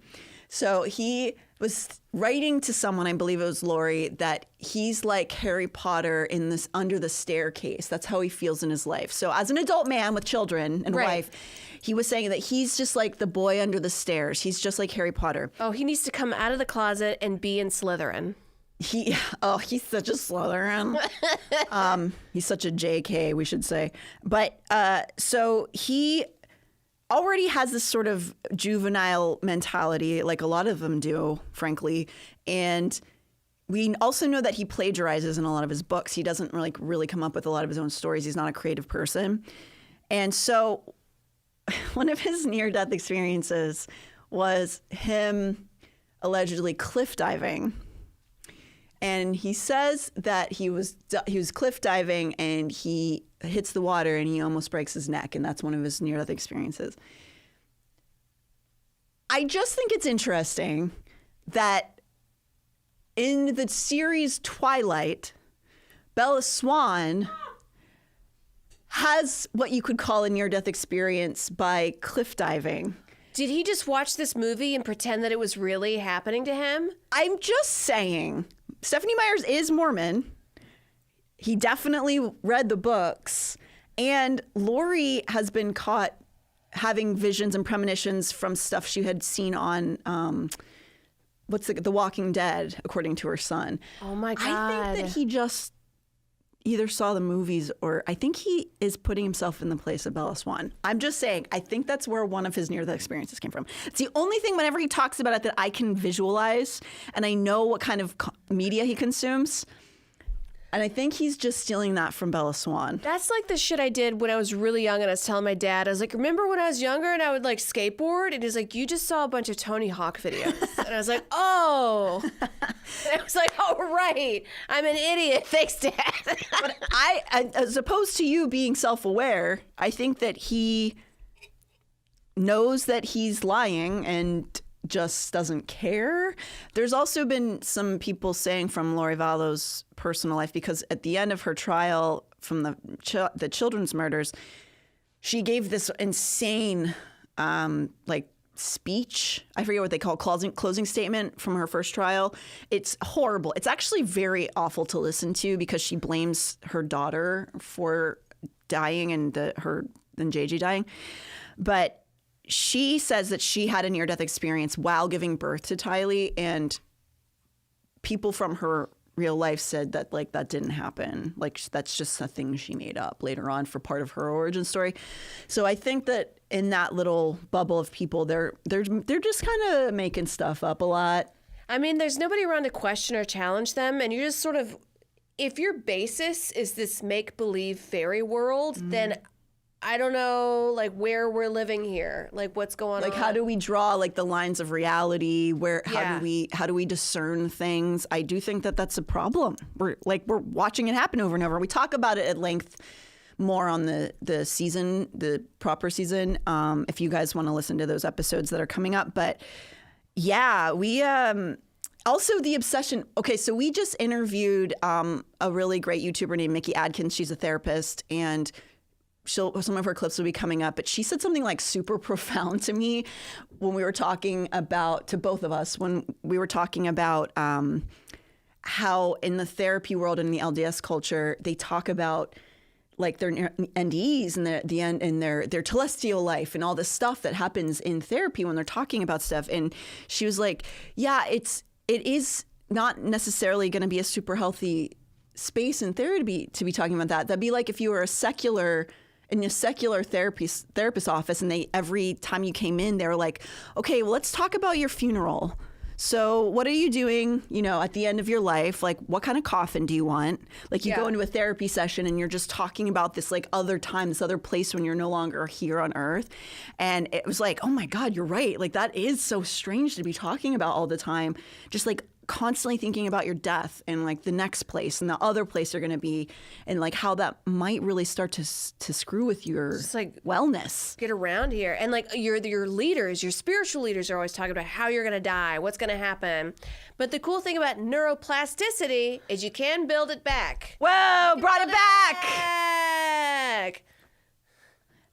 So he was writing to someone, I believe it was Lori, that he's like Harry Potter in this under the staircase. That's how he feels in his life. So as an adult man with children and wife, he was saying that he's just like the boy under the stairs. He's just like Harry Potter.
Oh, he needs to come out of the closet and be in Slytherin.
He's such a Slytherin. He's such a JK, we should say. But so he already has this sort of juvenile mentality, like a lot of them do, frankly. And we also know that he plagiarizes in a lot of his books. He doesn't really come up with a lot of his own stories. He's not a creative person. And so one of his near-death experiences was him allegedly cliff diving. And he says that he was cliff diving and he hits the water and he almost breaks his neck. And that's one of his near-death experiences. I just think it's interesting that in the series Twilight, Bella Swan has what you could call a near-death experience by cliff diving.
Did he just watch this movie and pretend that it was really happening to him?
I'm just saying, Stephanie Meyers is Mormon. He definitely read the books. And Lori has been caught having visions and premonitions from stuff she had seen on The Walking Dead, according to her son.
Oh my God.
I think that he just either saw the movies or I think he is putting himself in the place of Bella Swan. I'm just saying, I think that's where one of his near-death experiences came from. It's the only thing whenever he talks about it that I can visualize and I know what kind of media he consumes. And I think he's just stealing that from Bella Swan.
That's like the shit I did when I was really young and I was telling my dad, I was like, remember when I was younger and I would like skateboard? And he's like, you just saw a bunch of Tony Hawk videos. And I was like, oh. And I was like, oh, right. I'm an idiot. Thanks, Dad.
But I, as opposed to you being self-aware, I think that he knows that he's lying and just doesn't care. There's also been some people saying from Lori Vallow's personal life, because at the end of her trial from the children's murders, she gave this insane speech. I forget what they call closing statement from her first trial. It's horrible. It's actually very awful to listen to because she blames her daughter for dying and JJ dying. But she says that she had a near-death experience while giving birth to Tylee, and people from her real life said that that didn't happen. That's just a thing she made up later on for part of her origin story. So I think that in that little bubble of people, they're just kind of making stuff up a lot.
I mean, there's nobody around to question or challenge them, and you just sort of, if your basis is this make-believe fairy world, then I don't know, where we're living here, what's going on.
How do we draw the lines of reality? How do we discern things? I do think that that's a problem. We're watching it happen over and over. We talk about it at length more on the season, the proper season. If you guys want to listen to those episodes that are coming up, but yeah, we also the obsession. Okay, so we just interviewed a really great YouTuber named Mickey Adkins. She's a therapist, and some of her clips will be coming up, but she said something super profound to me when we were talking about, to both of us, when we were talking about how in the therapy world and the LDS culture, they talk about their NDEs and their telestial life and all this stuff that happens in therapy when they're talking about stuff. And she was like, yeah, it is not necessarily going to be a super healthy space in therapy to be talking about that. That'd be like if you were in a secular therapist office, and every time you came in, they were like, okay, well, let's talk about your funeral. So what are you doing, at the end of your life? What kind of coffin do you want? You go into a therapy session and you're just talking about this other time, this other place when you're no longer here on earth. And it was oh my God, you're right. That is so strange to be talking about all the time. Just constantly thinking about your death and the next place and the other place you're going to be, and how that might really start to screw with your wellness.
Get around here. And your leaders, your spiritual leaders are always talking about how you're going to die, what's going to happen. But the cool thing about neuroplasticity is you can build it back.
Whoa, brought it back.
Back.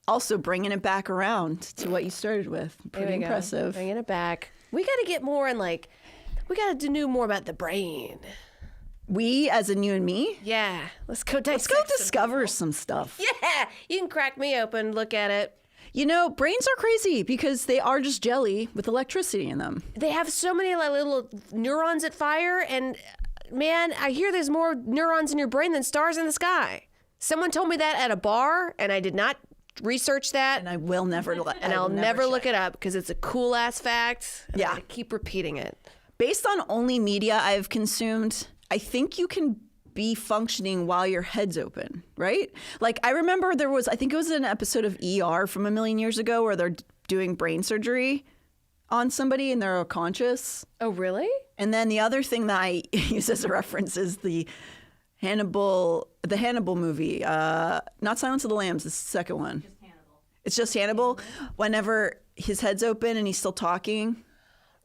Also bringing it back around to what you started with. Pretty impressive.
Bringing it back. We got to get more in we got to do more about the brain.
We, as in you and me?
Yeah. Let's go
discover some stuff.
Yeah. You can crack me open, look at it.
Brains are crazy because they are just jelly with electricity in them.
They have so many little neurons that fire, and man, I hear there's more neurons in your brain than stars in the sky. Someone told me that at a bar, and I did not research that.
And I will never
I'll never look it up because it's a cool ass fact. And I'm gonna keep repeating it.
based on only media I've consumed, I think you can be functioning while your head's open, right? Like I remember I think it was an episode of ER from a million years ago where they're doing brain surgery on somebody and they're unconscious.
Oh, really?
And then the other thing that I use as a reference is the Hannibal movie, not Silence of the Lambs, the second one. Just Hannibal. It's just Hannibal. Whenever his head's open and he's still talking.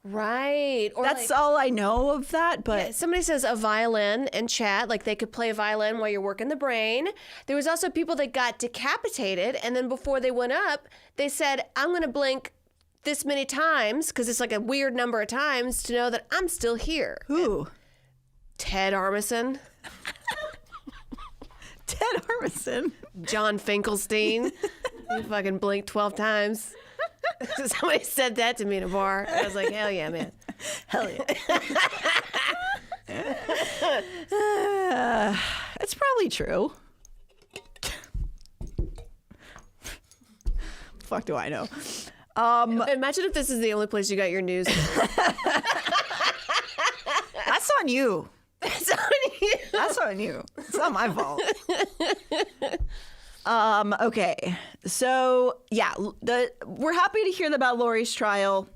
Right. Or
That's all I know of that, but...
Yeah, somebody says a violin in chat, like they could play a violin while you're working the brain. There was also people that got decapitated, and then before they went up, they said, I'm going to blink this many times, because it's like a weird number of times, to know that I'm still here.
Who?
Ted Armisen.
Ted Armisen.
John Finkelstein. He fucking blinked 12 times. Somebody said that to me in a bar. I was like, hell yeah, man.
Hell yeah. It's probably true. Fuck do I know?
Imagine if this is the only place you got your news.
That's on you.
That's on you.
That's on you. It's not my fault. Okay. So yeah, we're happy to hear about Lori's trial.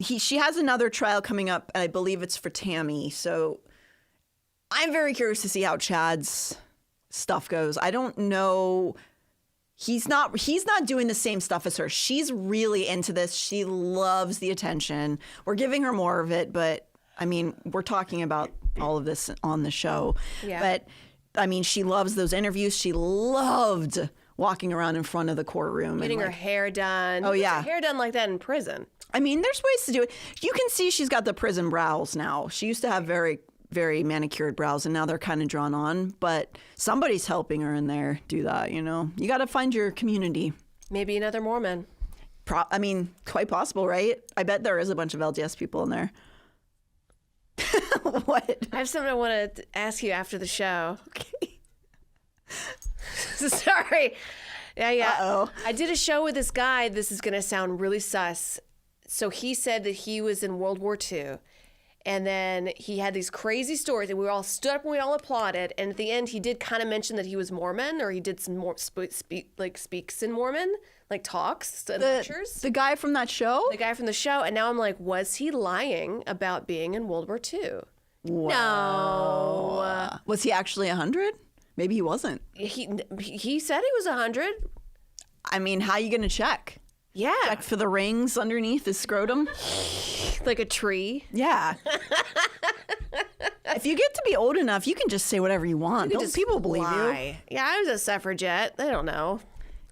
She has another trial coming up, and I believe it's for Tammy. So I'm very curious to see how Chad's stuff goes. I don't know. He's not doing the same stuff as her. She's really into this. She loves the attention. We're giving her more of it, but I mean, we're talking about all of this on the show.
Yeah.
But I mean, she loves those interviews. She loved walking around in front of the courtroom.
Getting her hair done.
Oh, yeah.
Her hair done like that in prison.
I mean, there's ways to do it. You can see she's got the prison brows now. She used to have very, very manicured brows, and now they're kind of drawn on. But somebody's helping her in there do that, you know? You got to find your community.
Maybe another Mormon.
I mean, quite possible, right? I bet there is a bunch of LDS people in there. What?
I have something I want to ask you after the show.
Okay.
Sorry. Yeah.
Uh-oh.
I did a show with this guy. This is going to sound really sus. So he said that he was in World War II. And then he had these crazy stories, and we all stood up and we all applauded. And at the end, he did kind of mention that he was Mormon, or he did some more speaks in Mormon, like talks and lectures.
The guy from that show?
The guy from the show. And now I'm like, was he lying about being in World War II?
Wow.
No.
Was he actually 100? Maybe he wasn't.
He said he was 100.
I mean, how are you going to check?
Yeah.
Check for the rings underneath his scrotum?
Like a tree.
Yeah. If you get to be old enough, you can just say whatever you want. Don't people believe you?
Yeah, I was a suffragette. They don't know.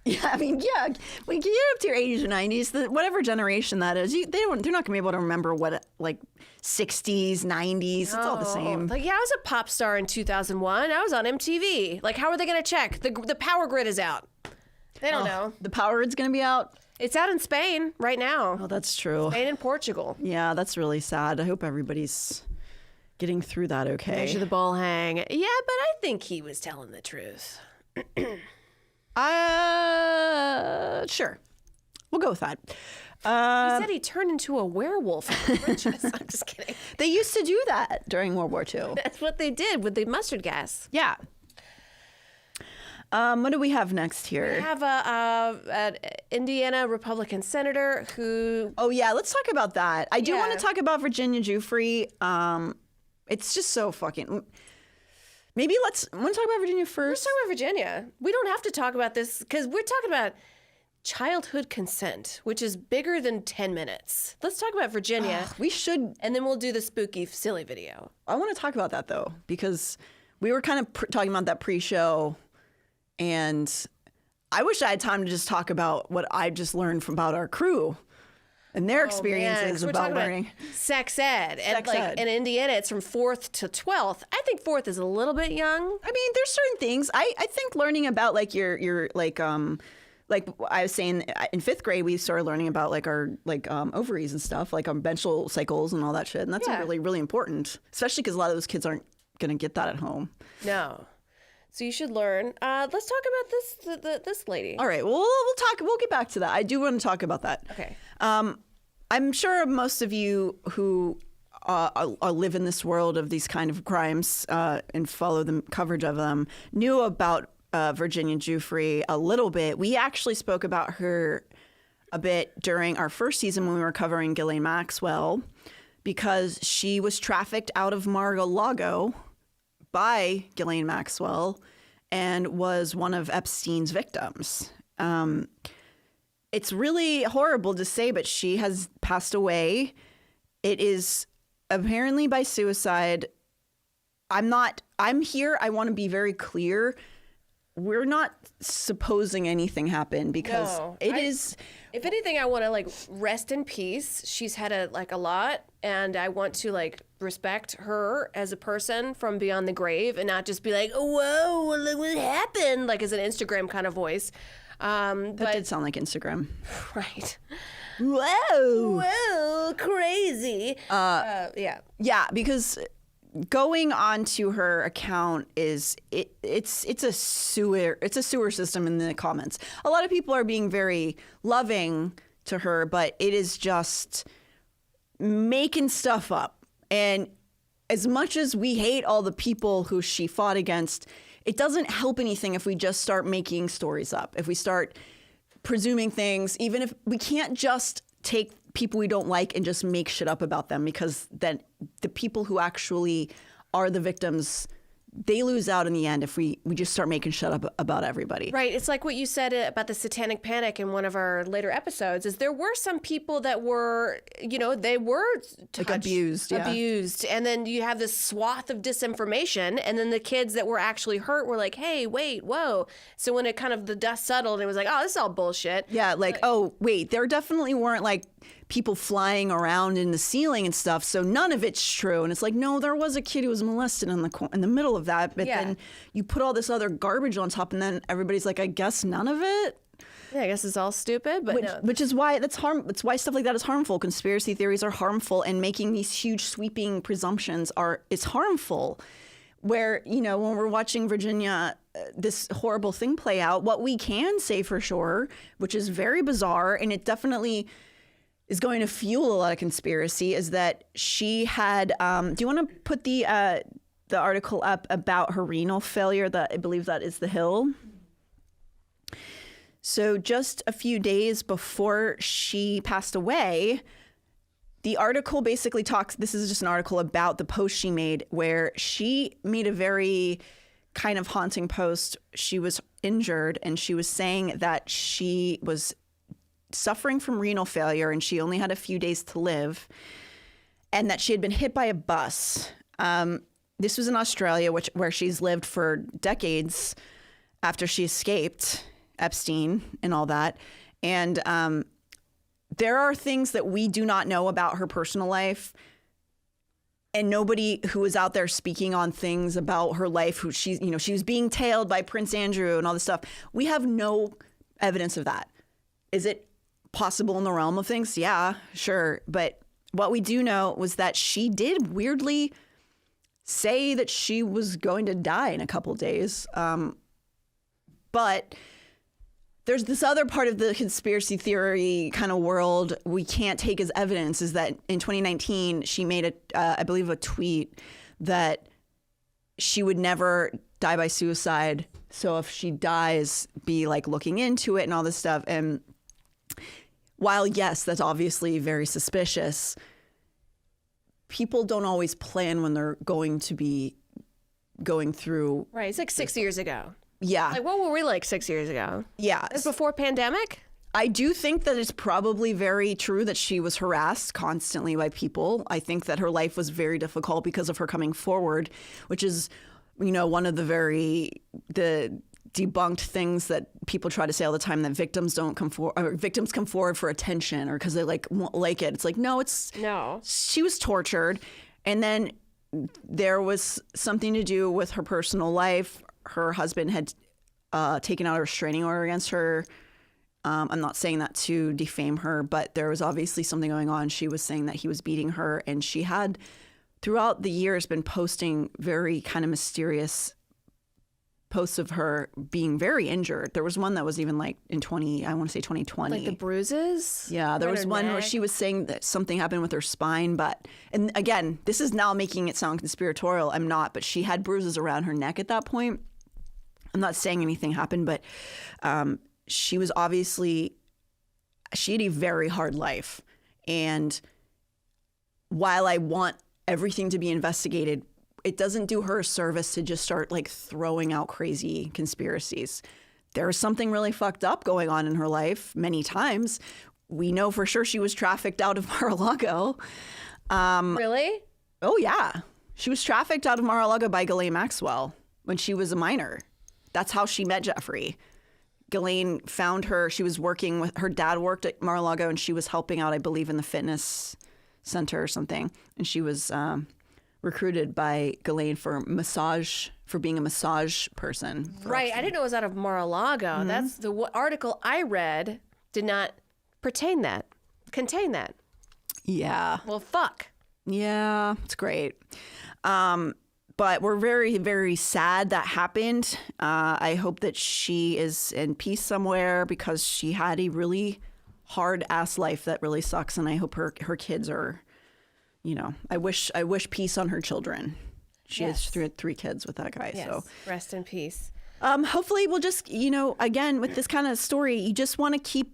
Yeah, I mean, yeah. When you get up to your 80s or 90s, whatever generation that is, they're not going to be able to remember what, like, 60s, 90s. It's all the same.
Like, yeah, I was a pop star in 2001. I was on MTV. Like, how are they going to check? The power grid is out. They don't know.
The power grid's going to be out?
It's out in Spain right now.
Oh, that's true.
Spain and Portugal.
Yeah, that's really sad. I hope everybody's getting through that okay.
Measure the ball hang. Yeah, but I think he was telling the truth.
Sure. We'll go with that.
He said he turned into a werewolf in the trenches. I'm just kidding.
They used to do that during World War II.
That's what they did with the mustard gas.
Yeah. What do we have next here?
We have an Indiana Republican senator who...
Oh, yeah. Let's talk about that. I do
Yeah.
want to talk about Virginia Giuffre. It's just so fucking... Maybe want to talk about Virginia first?
Let's talk about Virginia. We don't have to talk about this because we're talking about childhood consent, which is bigger than 10 minutes. Let's talk about Virginia.
We should...
And then we'll do the spooky, silly video.
I want to talk about that, though, because we were kind of talking about that pre-show, and I wish I had time to just talk about what I just learned about our crew and their experiences about learning.
Sex ed. And
Sex
like
ed.
in Indiana, it's from 4th to 12th. I think 4th is a little bit young.
I mean, there's certain things. I think learning about like your like I was saying in 5th grade, we started learning about like our ovaries and stuff, like menstrual cycles and all that shit. And that's really, really important, especially because a lot of those kids aren't going to get that at home.
No. So you should learn. Let's talk about this lady.
All right. Well, we'll talk. We'll get back to that. I do want to talk about that.
Okay.
I'm sure most of you who live in this world of these kind of crimes and follow the coverage of them knew about Virginia Giuffre a little bit. We actually spoke about her a bit during our first season when we were covering Ghislaine Maxwell, because she was trafficked out of Mar-a-Lago by Ghislaine Maxwell and was one of Epstein's victims. It's really horrible to say, but she has passed away. It is apparently by suicide. I'm here. I want to be very clear. We're not supposing anything happened because
No,
it is.
If anything, I want to like rest in peace. She's had a lot, and I want to like respect her as a person from beyond the grave, and not just be like, "Oh, whoa, look what happened," like as an Instagram kind of voice.
That
But
did sound like Instagram.
right,
Whoa.
whoa, crazy. Yeah.
Yeah, because going onto her account is it's a sewer system in the comments. A lot of people are being very loving to her, but it is just making stuff up. And as much as we hate all the people who she fought against, it doesn't help anything if we just start making stories up. If we start presuming things, even if we can't just take people we don't like and just make shit up about them, because then the people who actually are the victims, they lose out in the end if we just start making shit up about everybody.
Right. It's like what you said about the satanic panic in one of our later episodes, is there were some people that were, they were
Like
touched, abused. And then you have this swath of disinformation. And then the kids that were actually hurt were like, hey, wait, whoa. So when the dust settled, it was like, oh, this is all bullshit.
Yeah, oh, wait, there definitely weren't like people flying around in the ceiling and stuff, so none of it's true. And it's like, no, there was a kid who was molested in the middle of that, but then you put all this other garbage on top, and then everybody's like, I guess none of it.
Yeah, I guess it's all stupid, but no.
Which is why that's why stuff like that is harmful. Conspiracy theories are harmful, and making these huge sweeping presumptions is harmful. Where, when we're watching Virginia, this horrible thing play out, what we can say for sure, which is very bizarre, and it definitely is going to fuel a lot of conspiracy, is that she had. Do you want to put the article up about her renal failure? That I believe that is The Hill. So just a few days before she passed away, the article basically talks. This is just an article about the post she made, where she made a very kind of haunting post. She was injured, and she was saying that she was suffering from renal failure and she only had a few days to live, and that she had been hit by a bus. This was in Australia, where she's lived for decades after she escaped Epstein and all that. And there are things that we do not know about her personal life, and nobody who is out there speaking on things about her life, who she was being tailed by Prince Andrew and all this stuff. We have no evidence of that. Is it possible in the realm of things? Yeah, sure. But what we do know was that she did weirdly say that she was going to die in a couple days. But there's this other part of the conspiracy theory kind of world we can't take as evidence, is that in 2019, she made I believe a tweet that she would never die by suicide. So if she dies, be like looking into it and all this stuff. And while, yes, that's obviously very suspicious, people don't always plan when they're going to be going through.
Right. It's like 6 years ago.
Yeah.
Like, what were we like 6 years ago?
Yeah.
It was before pandemic?
I do think that it's probably very true that she was harassed constantly by people. I think that her life was very difficult because of her coming forward, which is, one of the debunked things that people try to say all the time, that victims don't come forward, or victims come forward for attention or because they won't like it. It's like, no, she was tortured. And then there was something to do with her personal life. Her husband had taken out a restraining order against her. I'm not saying that to defame her, but there was obviously something going on. She was saying that he was beating her, and she had throughout the years been posting very kind of mysterious posts of her being very injured. There was one that was even like in 2020.
Like the bruises?
Yeah, there
Around
was
her
one where
neck?
she was saying that something happened with her spine, and again, this is now making it sound conspiratorial. I'm not, but she had bruises around her neck at that point. I'm not saying anything happened, but she was obviously, she had a very hard life. And while I want everything to be investigated, it doesn't do her a service to just start like throwing out crazy conspiracies. There was something really fucked up going on in her life many times. We know for sure she was trafficked out of Mar-a-Lago.
Really?
Oh, yeah. She was trafficked out of Mar-a-Lago by Ghislaine Maxwell when she was a minor. That's how she met Giuffre. Ghislaine found her. She was working with her dad worked at Mar-a-Lago, and she was helping out, I believe, in the fitness center or something. And she was recruited by Ghislaine for being a massage person.
Right. I didn't know it was out of Mar-a-Lago. That's the article I read did not contain that.
Yeah.
Well, fuck.
Yeah, it's great. But we're very, very sad that happened. I hope that she is in peace somewhere because she had a really hard ass life that really sucks. And I hope her kids are, I wish peace on her children. She has three kids with that guy.
Yes.
So
Rest in peace.
hopefully we'll just, again, with this kind of story, you just want to keep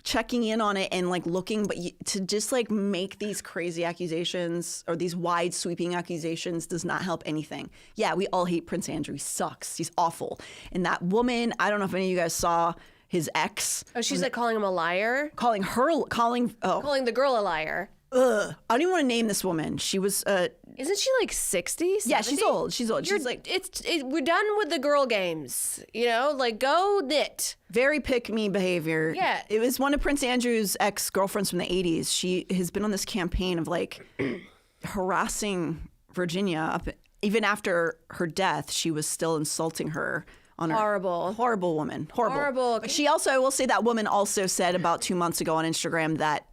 checking in on it and like looking, but to just like make these crazy accusations or these wide sweeping accusations does not help anything. Yeah, we all hate Prince Andrew. He sucks. He's awful. And that woman, I don't know if any of you guys saw his ex.
Oh, she's like calling him a liar?
Calling
Calling the girl a liar.
I don't even want to name this woman. She was,
Isn't she like 60? 70?
yeah, she's old. She's old. She's like
we're done with the girl games, like go knit.
very pick-me behavior.
Yeah.
It was one of Prince Andrew's ex-girlfriends from the 80s. She has been on this campaign of like harassing Virginia up. Even after her death, she was still insulting her on her. Horrible woman. Horrible. But she also, I will say that woman also said about 2 months ago on Instagram that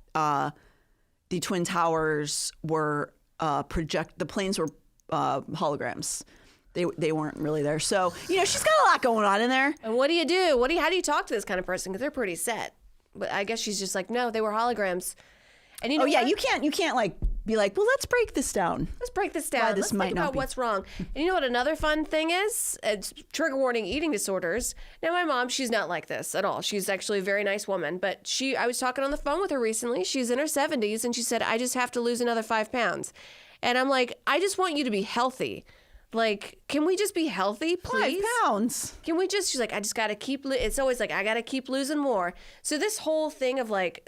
the Twin Towers were the planes were holograms. They weren't really there. So, she's got a lot going on in there.
And what do you do? How do you talk to this kind of person? Because they're pretty set. But I guess she's just like, no, they were holograms. And
Oh yeah,
what?
you can't like be like, well, let's break this down.
Let's break this down.
Why this
Let's
might
think
not
about
be.
what's wrong. And you know what another fun thing is? It's trigger warning, eating disorders. Now my mom, she's not like this at all. She's actually a very nice woman. But I was talking on the phone with her recently. She's in her 70s and she said, I just have to lose another 5 pounds. And I'm like, I just want you to be healthy. Like, can we just be healthy, please?
5 pounds.
Can we just, she's like, I just got to keep, it's always like, I got to keep losing more. So this whole thing of like,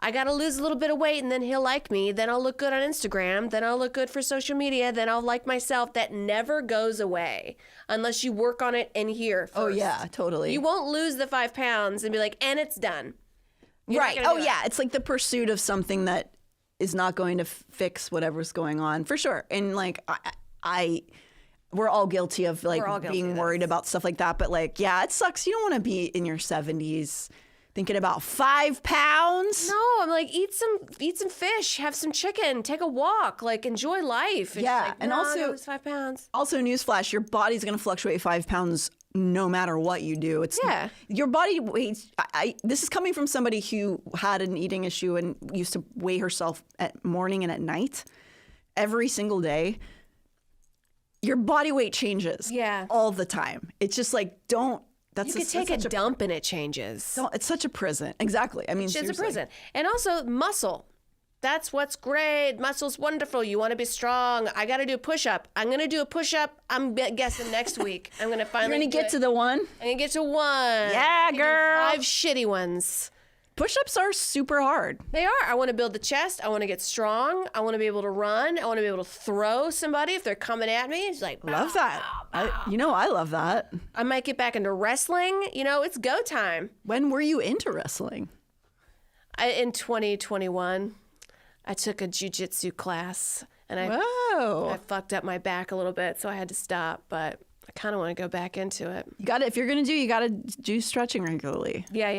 I got to lose a little bit of weight and then he'll like me. Then I'll look good on Instagram. Then I'll look good for social media. Then I'll like myself. That never goes away unless you work on it in here first.
Oh yeah, totally.
You won't lose the 5 pounds and be like, and it's done. You're not
Right.
gonna
Oh
do it.
yeah, it's like the pursuit of something that is not going to fix whatever's going on for sure. And like we're all guilty of like
all guilty
being
of
worried
this.
about stuff like that. But like, yeah, it sucks. You don't want to be in your 70s thinking about 5 pounds.
No, I'm like, eat some fish, have some chicken, take a walk, like enjoy life. It's
Yeah,
like,
and
no,
also-
I gotta lose 5 pounds.
Also, newsflash: your body's going to fluctuate 5 pounds no matter what you do. It's
Yeah.
Your body weighs. This is coming from somebody who had an eating issue and used to weigh herself at morning and at night, every single day. Your body weight changes.
Yeah.
All the time. It's just like don't. That's
You could take a dump and it changes.
It's such a prison. Exactly. I mean,
It's a
seriously.
prison. And also muscle. That's what's great. Muscle's wonderful. You want to be strong. I got to do a push-up. I'm going to do a push-up. I'm guessing next week. I'm going to
You're
finally
gonna get to the one.
I'm going to get to one.
Yeah,
I'm gonna do
girl.
5 shitty ones.
Push-ups are super hard.
They are. I want to build the chest. I want to get strong. I want to be able to run. I want to be able to throw somebody if they're coming at me. It's like,
Love that. I love that.
I might get back into wrestling. It's go time.
When were you into wrestling?
In 2021, I took a jiu-jitsu class and I
Whoa.
fucked up my back a little bit, so I had to stop, but I kind of want to go back into it.
You got to, if you're going to do stretching regularly.
Yeah.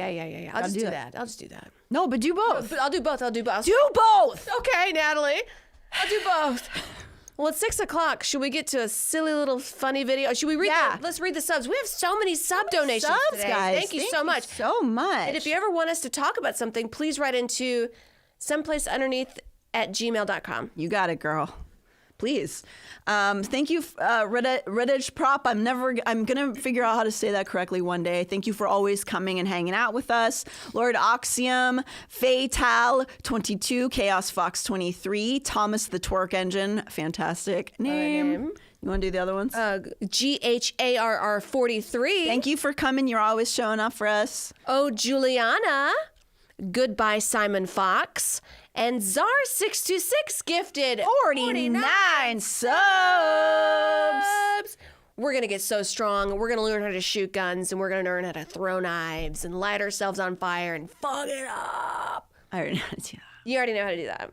I'll just
do
do
that.
that. I'll just do that.
No, but do both.
But I'll do both.
Do both.
Okay, Natalie. I'll do both. Well, it's 6 o'clock. Should we get to a silly little funny video? Should we read?
Yeah.
Let's read the subs. We have so many sub donations
Subs,
today.
guys.
Thank you so much.
So much.
And if you ever want us to talk about something, please write into someplaceunderneath@gmail.com.
You got it, girl. Please. Thank you, Redditch Prop. I'm going to figure out how to say that correctly one day. Thank you for always coming and hanging out with us. Lord Oxium, Fatal 22, Chaos Fox 23, Thomas the Twerk Engine. Fantastic name. You want to do the other ones?
GHARR 43.
Thank you for coming. You're always showing up for us.
Oh, Juliana. Goodbye, Simon Fox. And Czar626 gifted
49 subs.
We're going to get so strong. We're going to learn how to shoot guns, and we're going to learn how to throw knives and light ourselves on fire and fuck it up.
I already know how to do that.
You already know how to do that.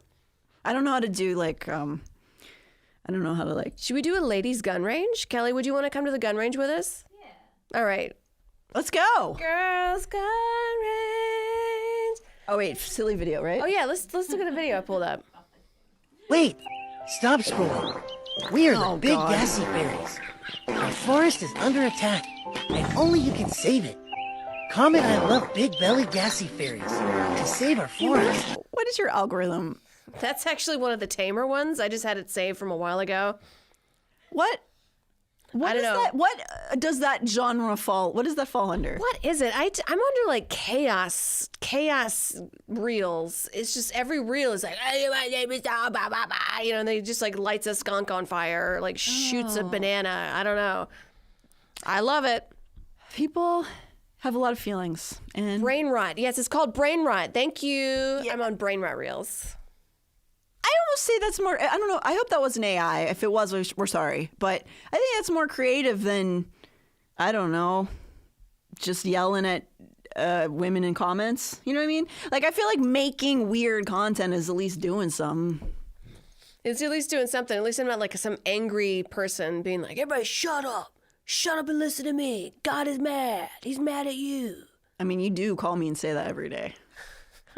I don't know how to do I don't know how to
Should we do a ladies' gun range? Kelly, would you want to come to the gun range with us? Yeah. All right.
Let's go.
Girls' gun range.
Oh wait, silly video, right?
Oh yeah, let's look at the video I pulled up.
Wait, stop scrolling. We are the big
God.
gassy fairies. Our forest is under attack, and only you can save it. Comment I love big belly gassy fairies to save our forest.
What is your algorithm?
That's actually one of the tamer ones. I just had it saved from a while ago.
What
I don't
is
know.
that? What does that genre fall? What does that fall under?
What is it? I'm under like chaos reels. It's just every reel is like, hey, my name is blah, blah, blah, blah. You know, and they just like lights a skunk on fire, or like shoots a banana. I don't know. I love it.
People have a lot of feelings, and
Brain rot. Yes, it's called brain rot. Thank you. I'm on brain rot reels.
I almost say that's more. I don't know. I hope that wasn't AI. If it was, we're sorry. But I think that's more creative than, I don't know, just yelling at women in comments. You know what I mean? Like, I feel like making weird content is at least doing something.
It's at least doing something. At least I'm not like some angry person being like, everybody shut up. Shut up and listen to me. God is mad. He's mad at you.
I mean, you do call me and say that every day.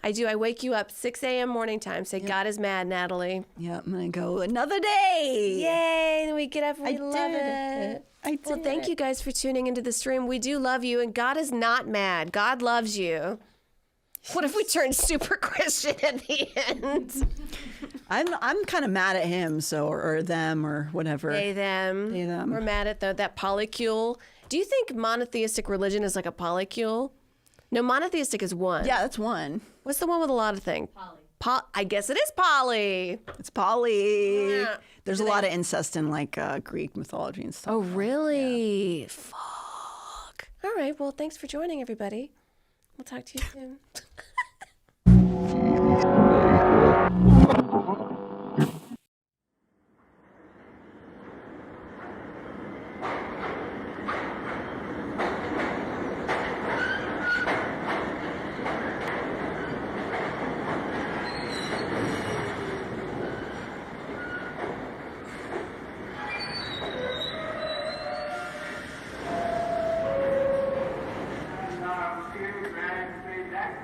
I do. I wake you up 6 a.m. morning time. Say, God is mad, Natalie.
Yeah, I'm going to go another day.
Yay. And we get up and we love
did
it.
I
Well,
did
thank
it.
you guys for tuning into the stream. We do love you, and God is not mad. God loves you. What if we turned super Christian at the end?
I'm kind of mad at him, so or them or whatever.
They, them.
They, them.
We're mad at that polycule. Do you think monotheistic religion is like a polycule? No, monotheistic is one.
Yeah, that's one.
What's the one with a lot of things? Poly. I guess it is poly.
It's poly.
Yeah.
There's a lot of incest in like Greek mythology and stuff.
Oh, really? Fuck. All right. Well, thanks for joining, everybody. We'll talk to you soon.